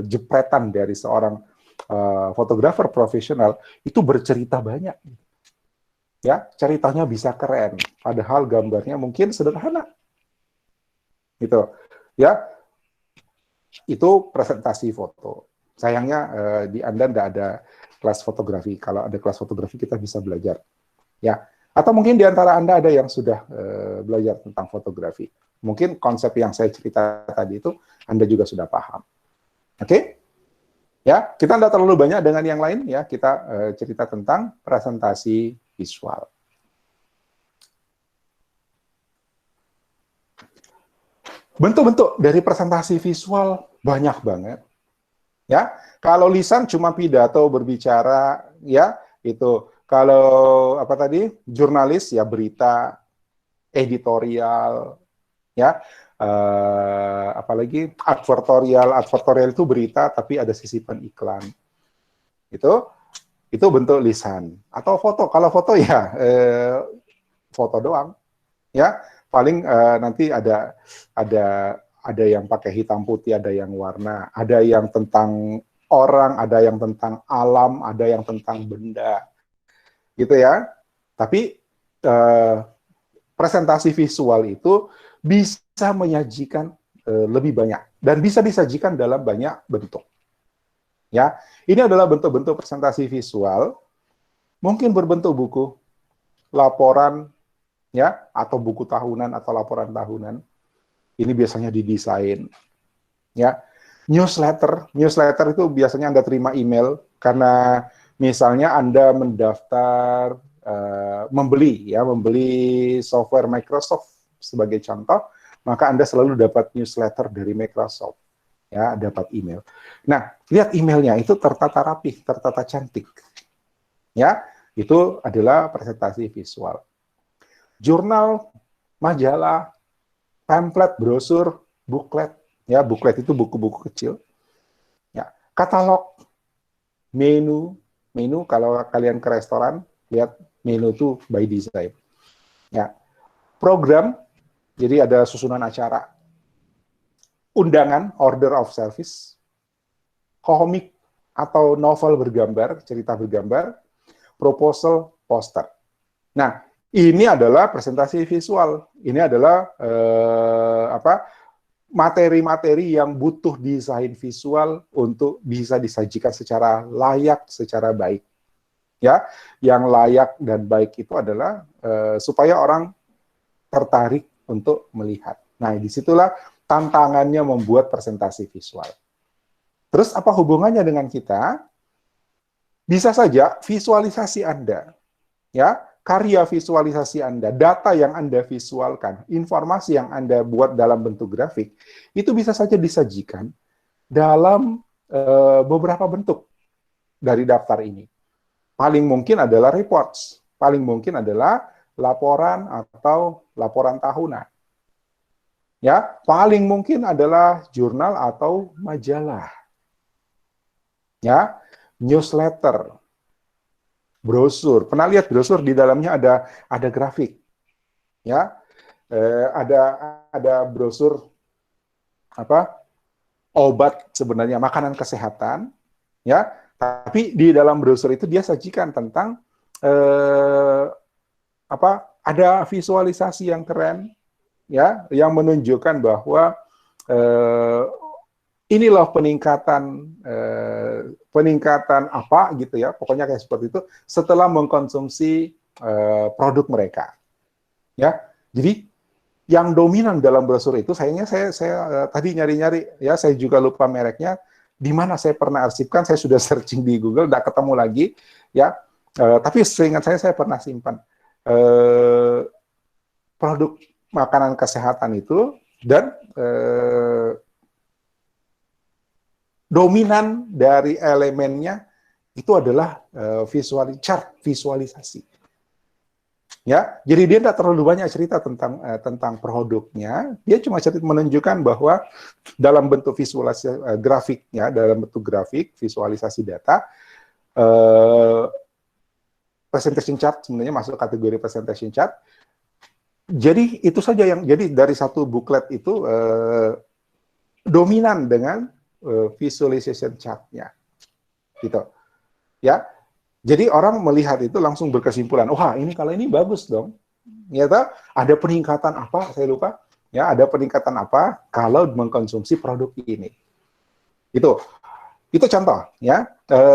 jepretan dari seorang fotografer profesional itu bercerita banyak. Ya, ceritanya bisa keren, padahal gambarnya mungkin sederhana. Gitu. Ya, itu presentasi foto. Sayangnya di Anda tidak ada kelas fotografi. Kalau ada kelas fotografi kita bisa belajar. Ya, atau mungkin di antara Anda ada yang sudah belajar tentang fotografi. Mungkin konsep yang saya cerita tadi itu Anda juga sudah paham. Oke? Ya, kita tidak terlalu banyak dengan yang lain ya. Kita cerita tentang presentasi visual. Bentuk-bentuk dari presentasi visual banyak banget. Ya, kalau lisan cuma pidato berbicara, ya, itu. Kalau jurnalis ya berita, editorial, ya, apalagi advertorial itu berita tapi ada sisipan iklan. Itu bentuk lisan. Atau foto, kalau foto ya foto doang, ya. paling nanti ada yang pakai hitam putih, ada yang warna, ada yang tentang orang, ada yang tentang alam, ada yang tentang benda, gitu ya. Tapi presentasi visual itu bisa menyajikan lebih banyak dan bisa disajikan dalam banyak bentuk. Ya, ini adalah bentuk-bentuk presentasi visual, mungkin berbentuk buku, laporan, ya, atau buku tahunan atau laporan tahunan. Ini biasanya didesain, ya. Newsletter itu biasanya Anda terima email karena misalnya Anda mendaftar membeli software Microsoft sebagai contoh, maka Anda selalu dapat newsletter dari Microsoft, ya, dapat email. Nah, lihat emailnya itu tertata rapih, tertata cantik, ya, itu adalah presentasi visual. Jurnal, majalah, pamflet, brosur, booklet, ya, booklet itu buku-buku kecil, ya, katalog, menu kalau kalian ke restoran, lihat menu itu by design, ya, program, jadi ada susunan acara, undangan, order of service, komik atau novel bergambar, cerita bergambar, proposal, poster. Nah, ini adalah presentasi visual. Ini adalah materi-materi yang butuh desain visual untuk bisa disajikan secara layak, secara baik. Ya, yang layak dan baik itu adalah supaya orang tertarik untuk melihat. Nah, disitulah tantangannya membuat presentasi visual. Terus apa hubungannya dengan kita? Bisa saja visualisasi Anda, ya, karya visualisasi Anda, data yang Anda visualkan, informasi yang Anda buat dalam bentuk grafik, itu bisa saja disajikan dalam beberapa bentuk dari daftar ini. Paling mungkin adalah reports, paling mungkin adalah laporan atau laporan tahunan. Ya, paling mungkin adalah jurnal atau majalah. Ya, newsletter, brosur. Pernah lihat brosur di dalamnya ada grafik. Ya. Ada brosur obat sebenarnya, makanan kesehatan, ya. Tapi di dalam brosur itu dia sajikan tentang ada visualisasi yang keren, ya, yang menunjukkan bahwa inilah peningkatan apa gitu ya, pokoknya kayak seperti itu setelah mengkonsumsi produk mereka, ya. Jadi yang dominan dalam brosur itu, sayangnya saya tadi nyari-nyari, ya, saya juga lupa mereknya. Di mana saya pernah arsipkan, saya sudah searching di Google, tidak ketemu lagi, ya. Tapi seingat saya pernah simpan produk makanan kesehatan itu, dan dominan dari elemennya itu adalah chart visualisasi. Ya, jadi dia tidak terlalu banyak cerita tentang produknya, dia cuma cerita menunjukkan bahwa dalam bentuk visualisasi grafiknya, dalam bentuk grafik visualisasi data, presentation chart sebenarnya masuk kategori presentation chart. Jadi itu saja jadi dari satu booklet itu dominan dengan visualization chart-nya, gitu, ya. Jadi orang melihat itu langsung berkesimpulan, wah, kalau ini bagus dong. Ternyata ada peningkatan apa, saya lupa. Ya, ada peningkatan apa kalau mengkonsumsi produk ini. Itu contoh, ya.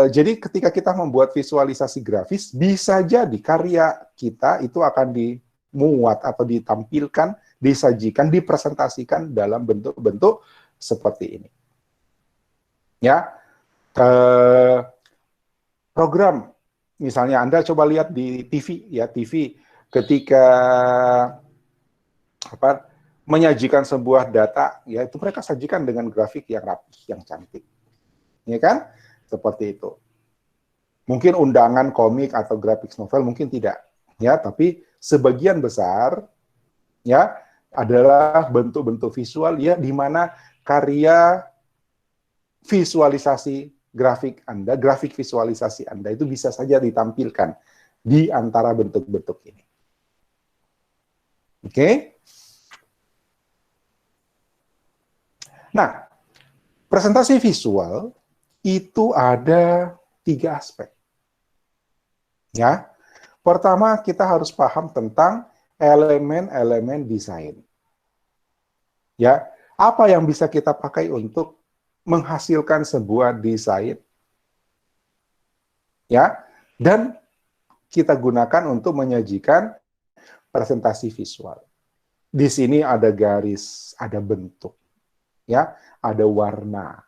Jadi ketika kita membuat visualisasi grafis, bisa jadi karya kita itu akan dimuat atau ditampilkan, disajikan, dipresentasikan dalam bentuk-bentuk seperti ini. Ya, program. Misalnya Anda coba lihat di TV, ya, TV ketika menyajikan sebuah data, ya, itu mereka sajikan dengan grafik yang rapi, yang cantik, ya kan? Seperti itu. Mungkin undangan komik atau graphic novel mungkin tidak, ya, tapi sebagian besar, ya, adalah bentuk-bentuk visual, ya, di mana karya visualisasi grafik Anda, grafik visualisasi Anda itu bisa saja ditampilkan di antara bentuk-bentuk ini. Oke? Presentasi visual itu ada 3 aspek. Ya, pertama kita harus paham tentang elemen-elemen desain. Ya, apa yang bisa kita pakai untuk menghasilkan sebuah desain? Ya, dan kita gunakan untuk menyajikan presentasi visual. Di sini ada garis, ada bentuk, ya, ada warna,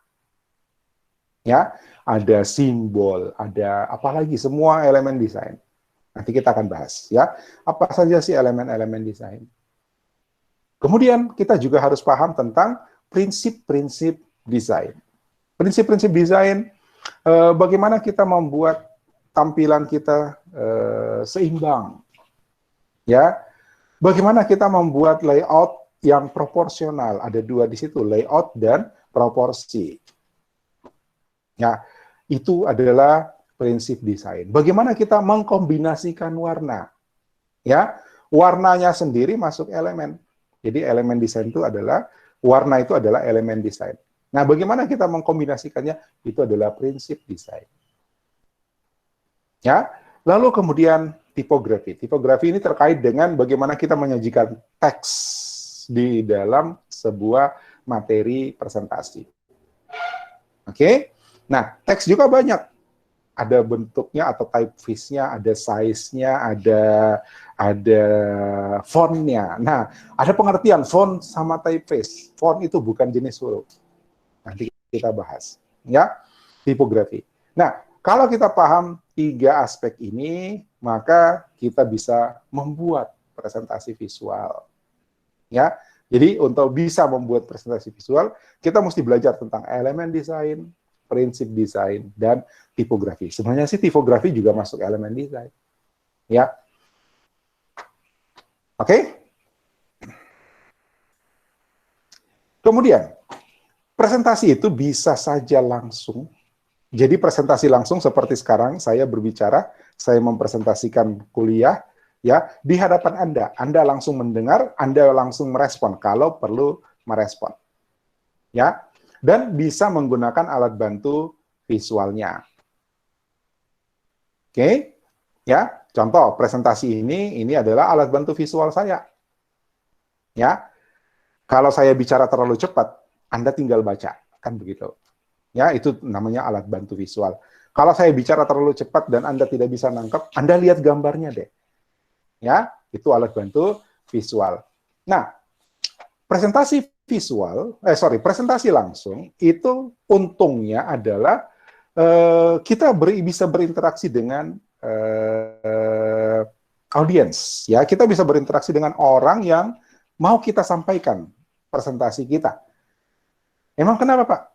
ya, ada simbol, ada apalagi semua elemen desain. Nanti kita akan bahas, ya, apa saja sih elemen-elemen desain. Kemudian kita juga harus paham tentang prinsip-prinsip desain. Prinsip-prinsip desain, bagaimana kita membuat tampilan kita seimbang, ya. Bagaimana kita membuat layout yang proporsional, ada 2 di situ, layout dan proporsi. Ya, itu adalah prinsip desain. Bagaimana kita mengkombinasikan warna, ya, warnanya sendiri masuk elemen. Jadi elemen desain itu adalah, warna itu adalah elemen desain. Nah, bagaimana kita mengkombinasikannya? Itu adalah prinsip desain. Ya, lalu kemudian tipografi. Tipografi ini terkait dengan bagaimana kita menyajikan teks di dalam sebuah materi presentasi. Oke? Nah, teks juga banyak. Ada bentuknya atau typeface-nya, ada size-nya, ada font-nya. Nah, ada pengertian font sama typeface. Font itu bukan jenis huruf. Nanti kita bahas. Ya, tipografi. Nah, kalau kita paham 3 aspek ini, maka kita bisa membuat presentasi visual. Ya, jadi untuk bisa membuat presentasi visual, kita mesti belajar tentang elemen desain, prinsip desain, dan tipografi. Sebenarnya sih tipografi juga masuk elemen desain. Ya, oke? Kemudian, presentasi itu bisa saja langsung. Jadi presentasi langsung seperti sekarang saya berbicara, saya mempresentasikan kuliah, ya, di hadapan Anda. Anda langsung mendengar, Anda langsung merespon kalau perlu merespon. Ya, dan bisa menggunakan alat bantu visualnya. Oke? Ya, contoh presentasi ini adalah alat bantu visual saya. Ya. Kalau saya bicara terlalu cepat, Anda tinggal baca, kan begitu. Ya, itu namanya alat bantu visual. Kalau saya bicara terlalu cepat dan Anda tidak bisa nangkep, Anda lihat gambarnya deh. Ya, itu alat bantu visual. Nah, presentasi langsung itu untungnya adalah kita bisa berinteraksi dengan audiens. Ya, kita bisa berinteraksi dengan orang yang mau kita sampaikan presentasi kita. Emang kenapa, Pak?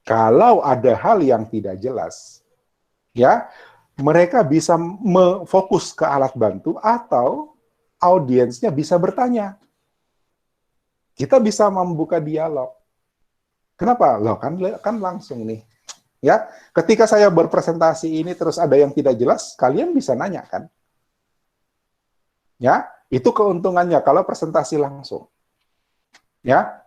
Kalau ada hal yang tidak jelas, ya, mereka bisa fokus ke alat bantu atau audiensnya bisa bertanya. Kita bisa membuka dialog. Kenapa? Loh, kan langsung nih. Ya, ketika saya berpresentasi ini terus ada yang tidak jelas, kalian bisa nanya kan? Ya, itu keuntungannya kalau presentasi langsung. Ya.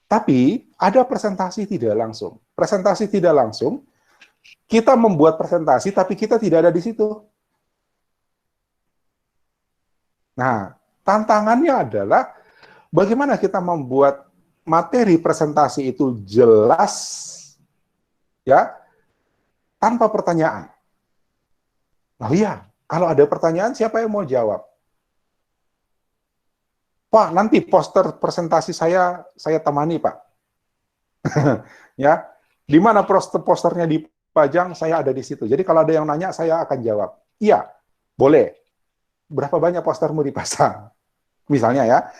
Tapi ada presentasi tidak langsung. Presentasi tidak langsung, kita membuat presentasi tapi kita tidak ada di situ. Nah, tantangannya adalah bagaimana kita membuat materi presentasi itu jelas, ya, tanpa pertanyaan. Nah, iya, kalau ada pertanyaan siapa yang mau jawab? Pak, nanti poster presentasi saya temani, Pak. Ya, di mana posternya dipajang, saya ada di situ. Jadi kalau ada yang nanya, saya akan jawab. Iya, boleh. Berapa banyak postermu dipasang? Misalnya ya,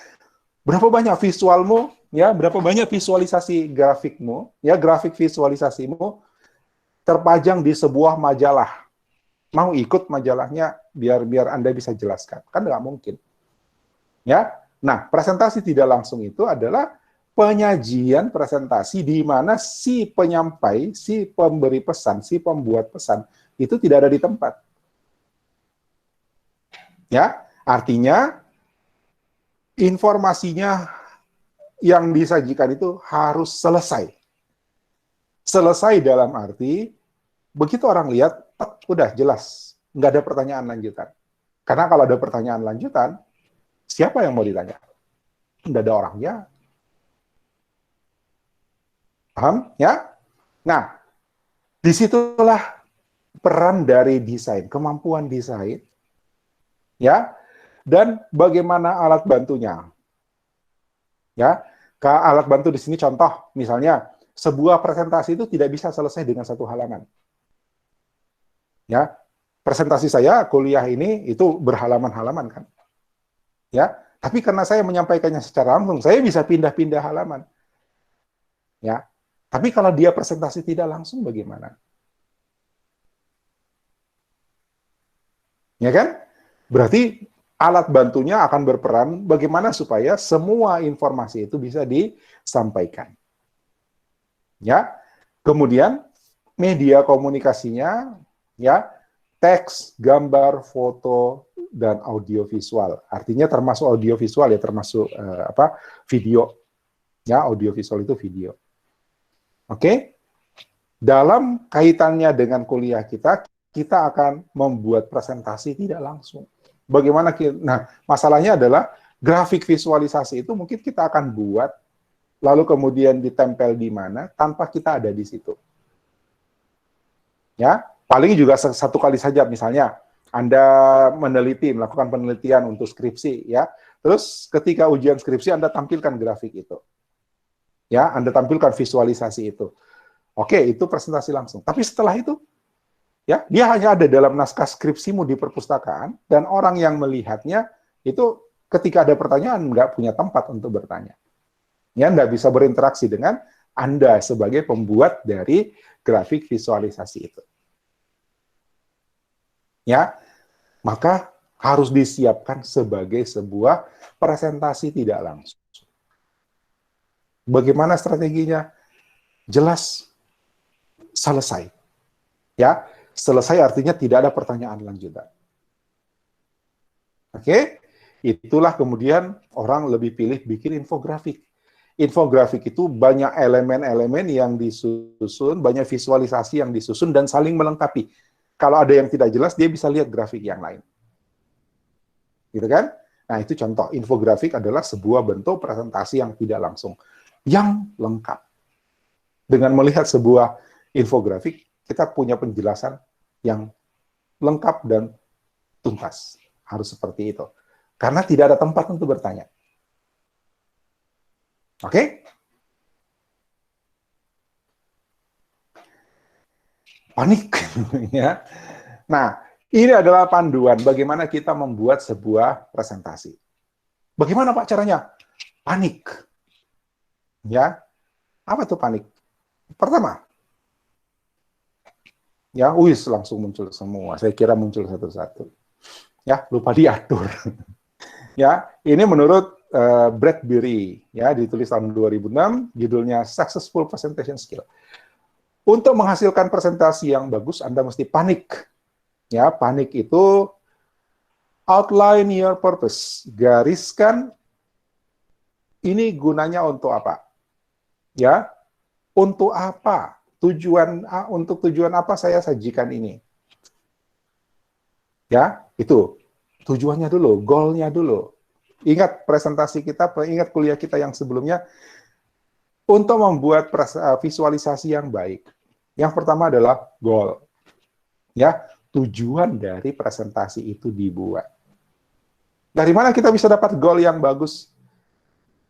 berapa banyak visualmu? Ya, berapa banyak visualisasi grafikmu? Ya, grafik visualisasimu terpajang di sebuah majalah. Mau ikut majalahnya biar Anda bisa jelaskan? Kan nggak mungkin. Ya. Nah, presentasi tidak langsung itu adalah penyajian presentasi di mana si penyampai, si pemberi pesan, si pembuat pesan itu tidak ada di tempat. Ya, artinya informasinya yang disajikan itu harus selesai. Selesai dalam arti, begitu orang lihat, udah jelas, nggak ada pertanyaan lanjutan. Karena kalau ada pertanyaan lanjutan, siapa yang mau ditanya? Nggak ada orangnya. Paham? Ya? Nah, disitulah peran dari desain, kemampuan desain, ya, dan bagaimana alat bantunya. Ya, alat bantu di sini contoh, misalnya sebuah presentasi itu tidak bisa selesai dengan satu halaman. Ya, presentasi saya kuliah ini itu berhalaman-halaman kan. Ya, tapi karena saya menyampaikannya secara langsung, saya bisa pindah-pindah halaman. Ya, tapi kalau dia presentasi tidak langsung bagaimana? Ya kan? Berarti alat bantunya akan berperan bagaimana supaya semua informasi itu bisa disampaikan. Ya. Kemudian media komunikasinya ya, teks, gambar, foto dan audiovisual. Artinya termasuk audiovisual ya, termasuk video. Ya, audiovisual itu video. Oke? Dalam kaitannya dengan kuliah kita akan membuat presentasi tidak langsung. Bagaimana kita, nah, masalahnya adalah grafik visualisasi itu mungkin kita akan buat, lalu kemudian ditempel di mana, tanpa kita ada di situ. Ya, paling juga satu kali saja, misalnya, Anda melakukan penelitian untuk skripsi, ya, terus ketika ujian skripsi Anda tampilkan grafik itu. Ya, Anda tampilkan visualisasi itu. Oke, itu presentasi langsung. Tapi setelah itu, ya, dia hanya ada dalam naskah skripsimu di perpustakaan, dan orang yang melihatnya itu ketika ada pertanyaan nggak punya tempat untuk bertanya. Ya, nggak bisa berinteraksi dengan Anda sebagai pembuat dari grafik visualisasi itu. Ya, maka harus disiapkan sebagai sebuah presentasi tidak langsung. Bagaimana strateginya? Jelas, selesai. Ya, selesai artinya tidak ada pertanyaan lanjutan. Oke? Itulah kemudian orang lebih pilih bikin infografik. Infografik itu banyak elemen-elemen yang disusun, banyak visualisasi yang disusun dan saling melengkapi. Kalau ada yang tidak jelas, dia bisa lihat grafik yang lain. Gitu kan? Nah, itu contoh. Infografik adalah sebuah bentuk presentasi yang tidak langsung, yang lengkap. Dengan melihat sebuah infografik, kita punya penjelasan yang lengkap dan tuntas. Harus seperti itu. Karena tidak ada tempat untuk bertanya. Oke? Panik. Ya. Nah, ini adalah panduan bagaimana kita membuat sebuah presentasi. Bagaimana Pak caranya? Panik. Ya. Apa tuh panik? Pertama, ya, langsung muncul semua. Saya kira muncul satu-satu. Ya, lupa diatur. Ya, ini menurut Bradbury, ya, ditulis tahun 2006, judulnya Successful Presentation Skill. Untuk menghasilkan presentasi yang bagus, Anda mesti panik. Ya, panik itu outline your purpose. Gariskan ini gunanya untuk apa? Ya, untuk apa? Untuk tujuan apa saya sajikan ini? Ya, itu tujuannya dulu, goalnya dulu. Ingat presentasi kita, ingat kuliah kita yang sebelumnya, untuk membuat visualisasi yang baik. Yang pertama adalah goal. Ya, tujuan dari presentasi itu dibuat. Dari mana kita bisa dapat goal yang bagus?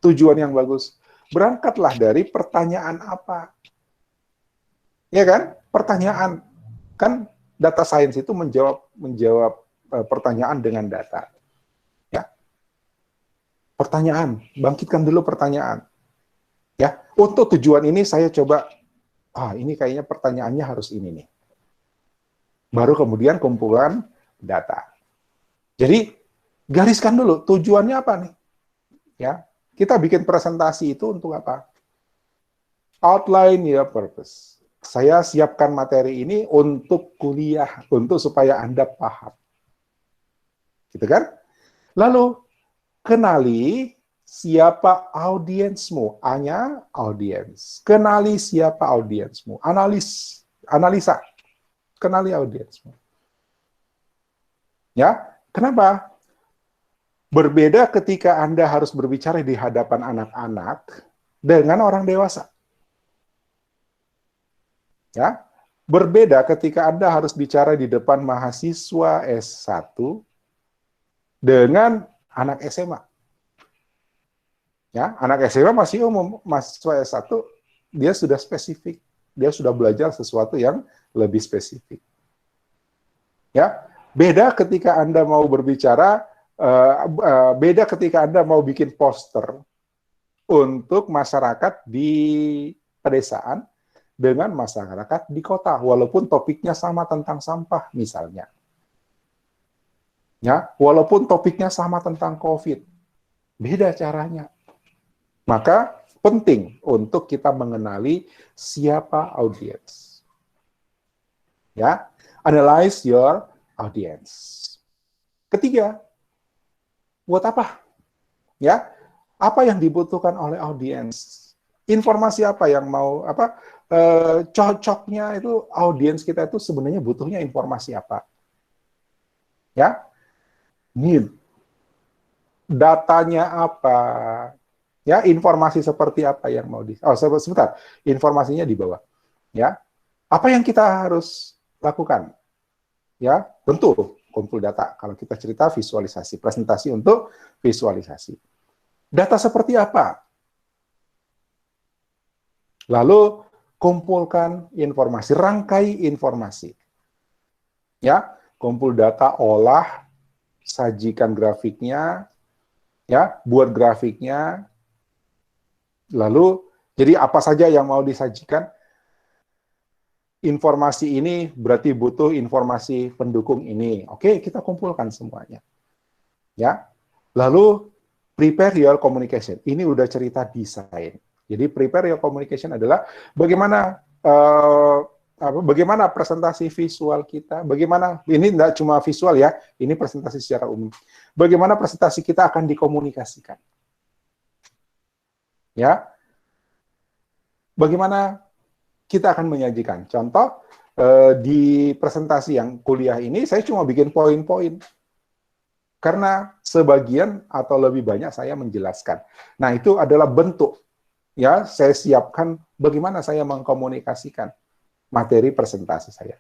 Tujuan yang bagus. Berangkatlah dari pertanyaan apa. Ya kan? Pertanyaan. Kan data science itu menjawab pertanyaan dengan data. Ya. Pertanyaan, bangkitkan dulu pertanyaan. Ya, untuk tujuan ini saya coba, ini kayaknya pertanyaannya harus ini nih. Baru kemudian kumpulan data. Jadi gariskan dulu tujuannya apa nih? Ya, kita bikin presentasi itu untuk apa? Outline your purpose. Saya siapkan materi ini untuk kuliah, untuk supaya Anda paham. Gitu kan? Lalu kenali siapa audiensmu. A-nya audiens. Kenali siapa audiensmu. Analisa. Kenali audiensmu. Ya, kenapa? Berbeda ketika Anda harus berbicara di hadapan anak-anak dengan orang dewasa. Ya, berbeda ketika Anda harus bicara di depan mahasiswa S1 dengan anak SMA. Ya, anak SMA masih umum, mahasiswa S1 dia sudah spesifik, dia sudah belajar sesuatu yang lebih spesifik. Ya, beda ketika Anda mau berbicara, beda ketika Anda mau bikin poster untuk masyarakat di pedesaan dengan masyarakat di kota, walaupun topiknya sama tentang sampah misalnya. Ya, walaupun topiknya sama tentang COVID, beda caranya. Maka penting untuk kita mengenali siapa audiens. Ya, analyze your audience. Ketiga, buat apa? Ya, apa yang dibutuhkan oleh audiens? Informasi apa yang mau cocoknya itu audiens kita itu sebenarnya butuhnya informasi apa? Ya, need, datanya apa? Ya, informasi seperti apa yang mau sebentar, informasinya di bawah. Ya, apa yang kita harus lakukan? Ya, tentu kumpul data. Kalau kita cerita visualisasi, presentasi untuk visualisasi. Data seperti apa? Lalu kumpulkan informasi, rangkai informasi. Ya, kumpul data, olah, sajikan grafiknya, ya, buat grafiknya. Lalu, jadi apa saja yang mau disajikan? Informasi ini berarti butuh informasi pendukung ini. Oke, kita kumpulkan semuanya. Ya. Lalu prepare your communication. Ini udah cerita desain. Jadi prepare your communication adalah bagaimana bagaimana presentasi visual kita, bagaimana ini tidak cuma visual ya, ini presentasi secara umum. Bagaimana presentasi kita akan dikomunikasikan. Ya. Bagaimana kita akan menyajikan. Contoh, di presentasi yang kuliah ini, saya cuma bikin poin-poin. Karena sebagian atau lebih banyak saya menjelaskan. Nah, itu adalah bentuk. Ya, saya siapkan bagaimana saya mengkomunikasikan materi presentasi saya.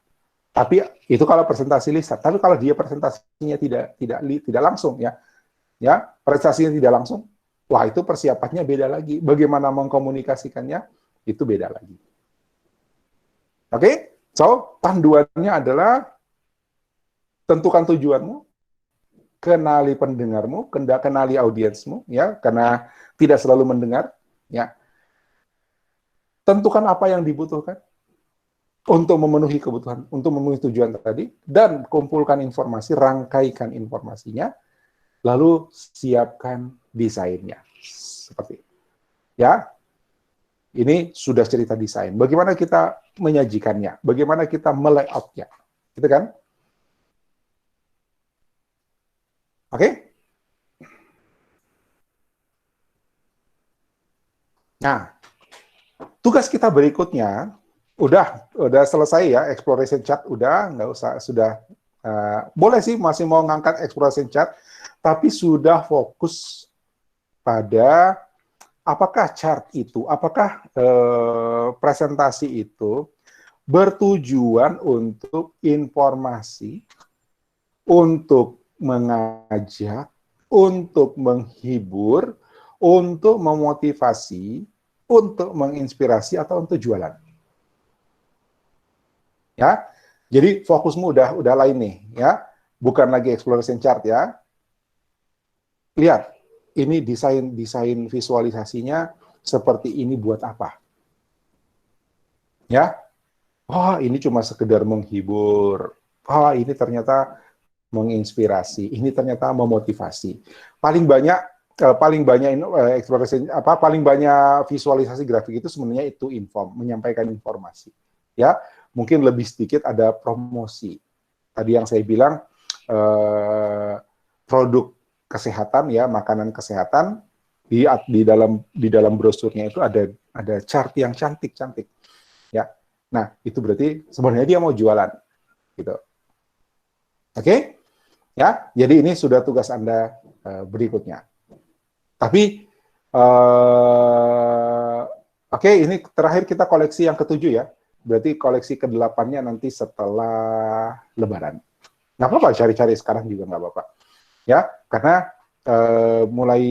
Tapi itu kalau presentasi lisan. Tapi kalau dia presentasinya tidak langsung, ya presentasinya tidak langsung, wah itu persiapannya beda lagi. Bagaimana mengkomunikasikannya, itu beda lagi. Oke, so panduannya adalah tentukan tujuanmu, kenali pendengarmu, kenali audiensmu, ya, karena tidak selalu mendengar, ya. Tentukan apa yang dibutuhkan untuk memenuhi kebutuhan, untuk memenuhi tujuan tadi, dan kumpulkan informasi, rangkaikan informasinya, lalu siapkan desainnya, seperti itu. Ya, ini sudah cerita desain. Bagaimana kita menyajikannya? Bagaimana kita melayoutnya? Gitu kan? Oke? Nah, tugas kita berikutnya udah selesai ya, exploration chart udah, nggak usah, sudah boleh sih masih mau ngangkat exploration chart, tapi sudah fokus pada apakah chart itu, apakah presentasi itu bertujuan untuk informasi, untuk mengajak, untuk menghibur, untuk memotivasi, untuk menginspirasi, atau untuk jualan. Ya, jadi fokusmu udah lain nih, ya, bukan lagi exploration chart ya. Lihat, ini desain visualisasinya seperti ini buat apa? Ya, oh ini cuma sekedar menghibur. Oh ini ternyata menginspirasi. Ini ternyata memotivasi. Paling banyak paling banyak visualisasi grafik itu sebenarnya itu menyampaikan informasi. Ya, mungkin lebih sedikit ada promosi. Tadi yang saya bilang produk kesehatan ya, makanan kesehatan, di dalam brosurnya itu ada chart yang cantik-cantik. Ya. Nah, itu berarti sebenarnya dia mau jualan gitu. Oke? Ya, jadi ini sudah tugas Anda berikutnya. Tapi oke, ini terakhir kita koleksi yang ke-7 ya. Berarti koleksi ke-8-nya nanti setelah Lebaran. Nggak apa-apa, cari-cari sekarang juga nggak apa-apa. Ya, karena mulai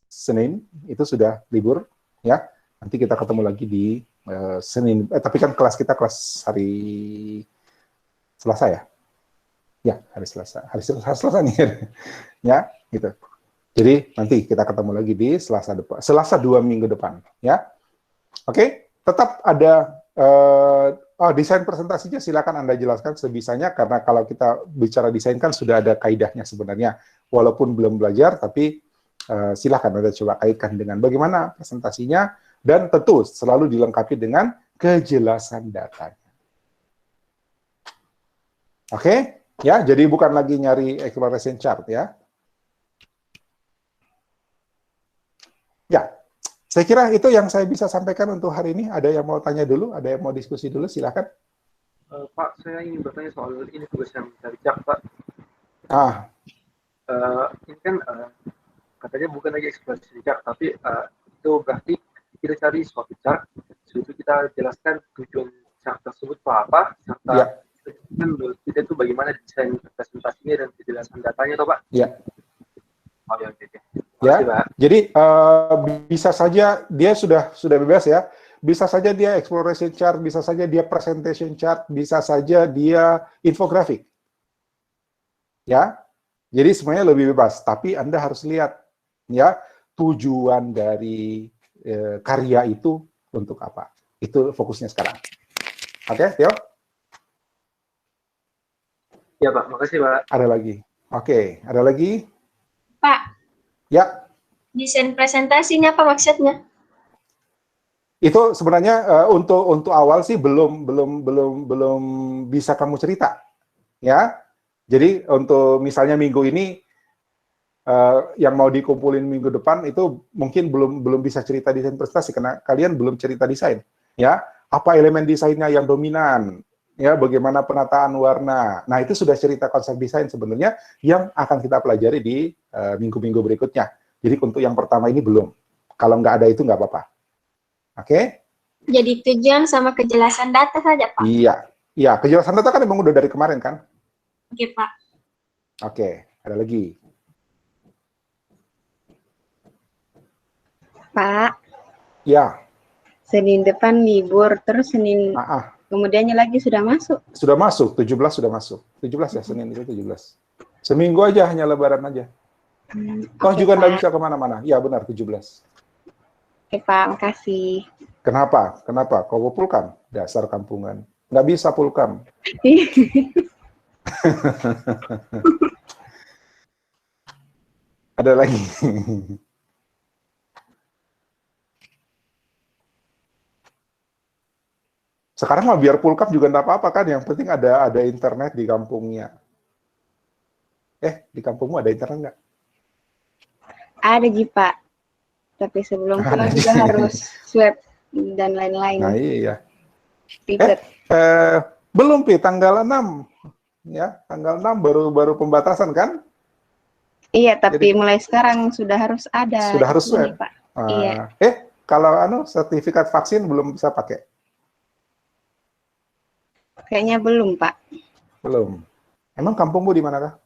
Senin itu sudah libur, ya. Nanti kita ketemu lagi di Senin. Tapi kan kelas kita kelas hari Selasa ya. Ya, hari Selasa. Hari Selasa nih. Ya, gitu. Jadi nanti kita ketemu lagi di Selasa depan. Selasa 2 minggu depan, ya. Oke, tetap ada desain presentasinya silakan Anda jelaskan sebisanya, karena kalau kita bicara desain kan sudah ada kaidahnya sebenarnya. Walaupun belum belajar, tapi silakan Anda coba kaitkan dengan bagaimana presentasinya, dan tentu selalu dilengkapi dengan kejelasan datanya. Oke, ya, jadi bukan lagi nyari exploration chart ya. Ya, saya kira itu yang saya bisa sampaikan untuk hari ini. Ada yang mau tanya dulu? Ada yang mau diskusi dulu? Silakan. Pak, saya ingin bertanya soal ini tugas yang dari JAK, Pak. Ini kan katanya bukan lagi eksplorasi JAK, tapi itu berarti kita cari suatu chart, setelah itu kita jelaskan tujuan chart tersebut apa, serta kita itu bagaimana desain presentasinya dan kejelasan datanya, toh Pak? Iya. Oh, ya, oke. Ya, jadi bisa saja dia sudah bebas ya. Bisa saja dia exploration chart, bisa saja dia presentation chart, bisa saja dia infografik. Ya, jadi semuanya lebih bebas. Tapi Anda harus lihat ya tujuan dari karya itu untuk apa. Itu fokusnya sekarang. Oke, Tio? Ya Pak, makasih Pak. Ada lagi? Oke, ada lagi? Pak, ya. Desain presentasinya apa maksudnya? Itu sebenarnya untuk awal sih belum bisa kamu cerita, ya. Jadi untuk misalnya minggu ini yang mau dikumpulin minggu depan itu mungkin belum bisa cerita desain presentasi karena kalian belum cerita desain, ya. Apa elemen desainnya yang dominan, ya. Bagaimana penataan warna. Nah itu sudah cerita konsep desain sebenarnya yang akan kita pelajari di minggu-minggu berikutnya. Jadi untuk yang pertama ini belum. Kalau nggak ada itu nggak apa-apa. Oke? Jadi tujuan sama kejelasan data saja, Pak? Iya, kejelasan data kan memang udah dari kemarin kan? Oke, Pak. Oke, ada lagi. Pak. Ya. Senin depan libur, terus Senin kemudiannya lagi sudah masuk? Sudah masuk, 17 sudah masuk. 17 ya, Senin itu 17. Seminggu aja, hanya lebaran aja. Toh juga nggak bisa kemana-mana. Ya benar, 17. Oke Pak, makasih. Kenapa? Kau mau pulkam? Dasar kampungan. Nggak bisa pulkam. Ada lagi. Sekarang mah biar pulkam juga nggak apa-apa kan. Yang penting ada internet di kampungnya. Di kampungmu ada internet nggak? Ada Ji Pak. Tapi sebelum pulang juga harus swab dan lain-lain. Nah iya. Ribet. Belum Pi, tanggal 6. Ya, tanggal 6 baru pembatasan kan? Iya, tapi mulai sekarang sudah harus ada. Sudah harus swab. Pak. Iya. Kalau sertifikat vaksin belum bisa pakai? Kayaknya belum, Pak. Belum. Emang kampungmu di manakah?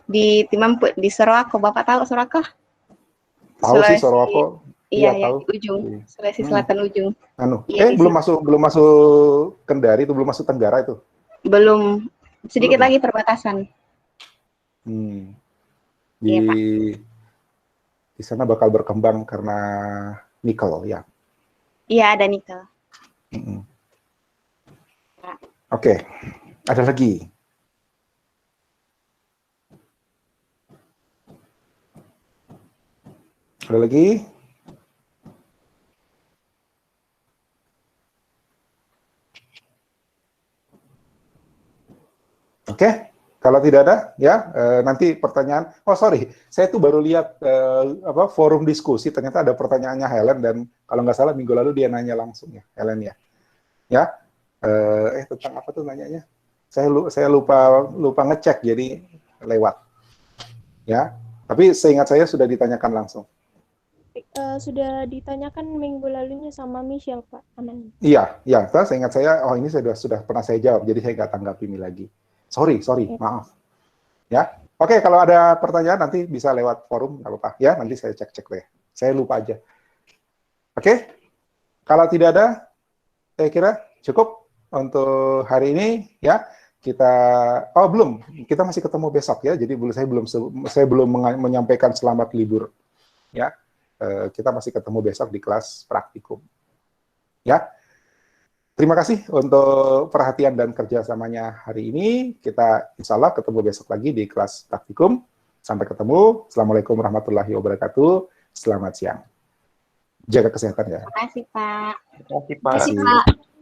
Di Timampu, di Sorowako. Bapak tahu Sorowako? Tahu sih Sorowako. Iya, tahu. Di ujung. Sulawesi Selatan ujung. Belum masuk Kendari itu, belum masuk Tenggara itu. Belum. Sedikit lagi perbatasan. Di sana bakal berkembang karena nikel ya. Iya, ada nikel. Oke. Ada lagi. Ada lagi? Oke. Kalau tidak ada, ya nanti pertanyaan. Oh sorry, saya tuh baru lihat forum diskusi. Ternyata ada pertanyaannya Helen dan kalau nggak salah minggu lalu dia nanya langsung ya, Helen ya. Ya, tentang apa tuh nanyanya? Saya lupa ngecek jadi lewat. Ya, tapi seingat saya sudah ditanyakan langsung. Sudah ditanyakan minggu lalunya sama Michelle, Pak. Aman. Iya, saya ingat oh ini sudah pernah saya jawab, jadi saya nggak tanggapi ini lagi. Sorry, maaf. Ya, oke, kalau ada pertanyaan nanti bisa lewat forum, nggak apa-apa. Ya, nanti saya cek deh. Saya lupa aja. Oke, kalau tidak ada, saya kira cukup untuk hari ini. Ya, belum, kita masih ketemu besok ya. Jadi saya belum menyampaikan selamat libur. Ya, kita masih ketemu besok di kelas praktikum. Ya. Terima kasih untuk perhatian dan kerjasamanya hari ini. Kita insya Allah ketemu besok lagi di kelas praktikum. Sampai ketemu. Assalamualaikum warahmatullahi wabarakatuh. Selamat siang. Jaga kesehatan ya. Terima kasih, Pak. Terima kasih, Terima kasih, Pak. Pak.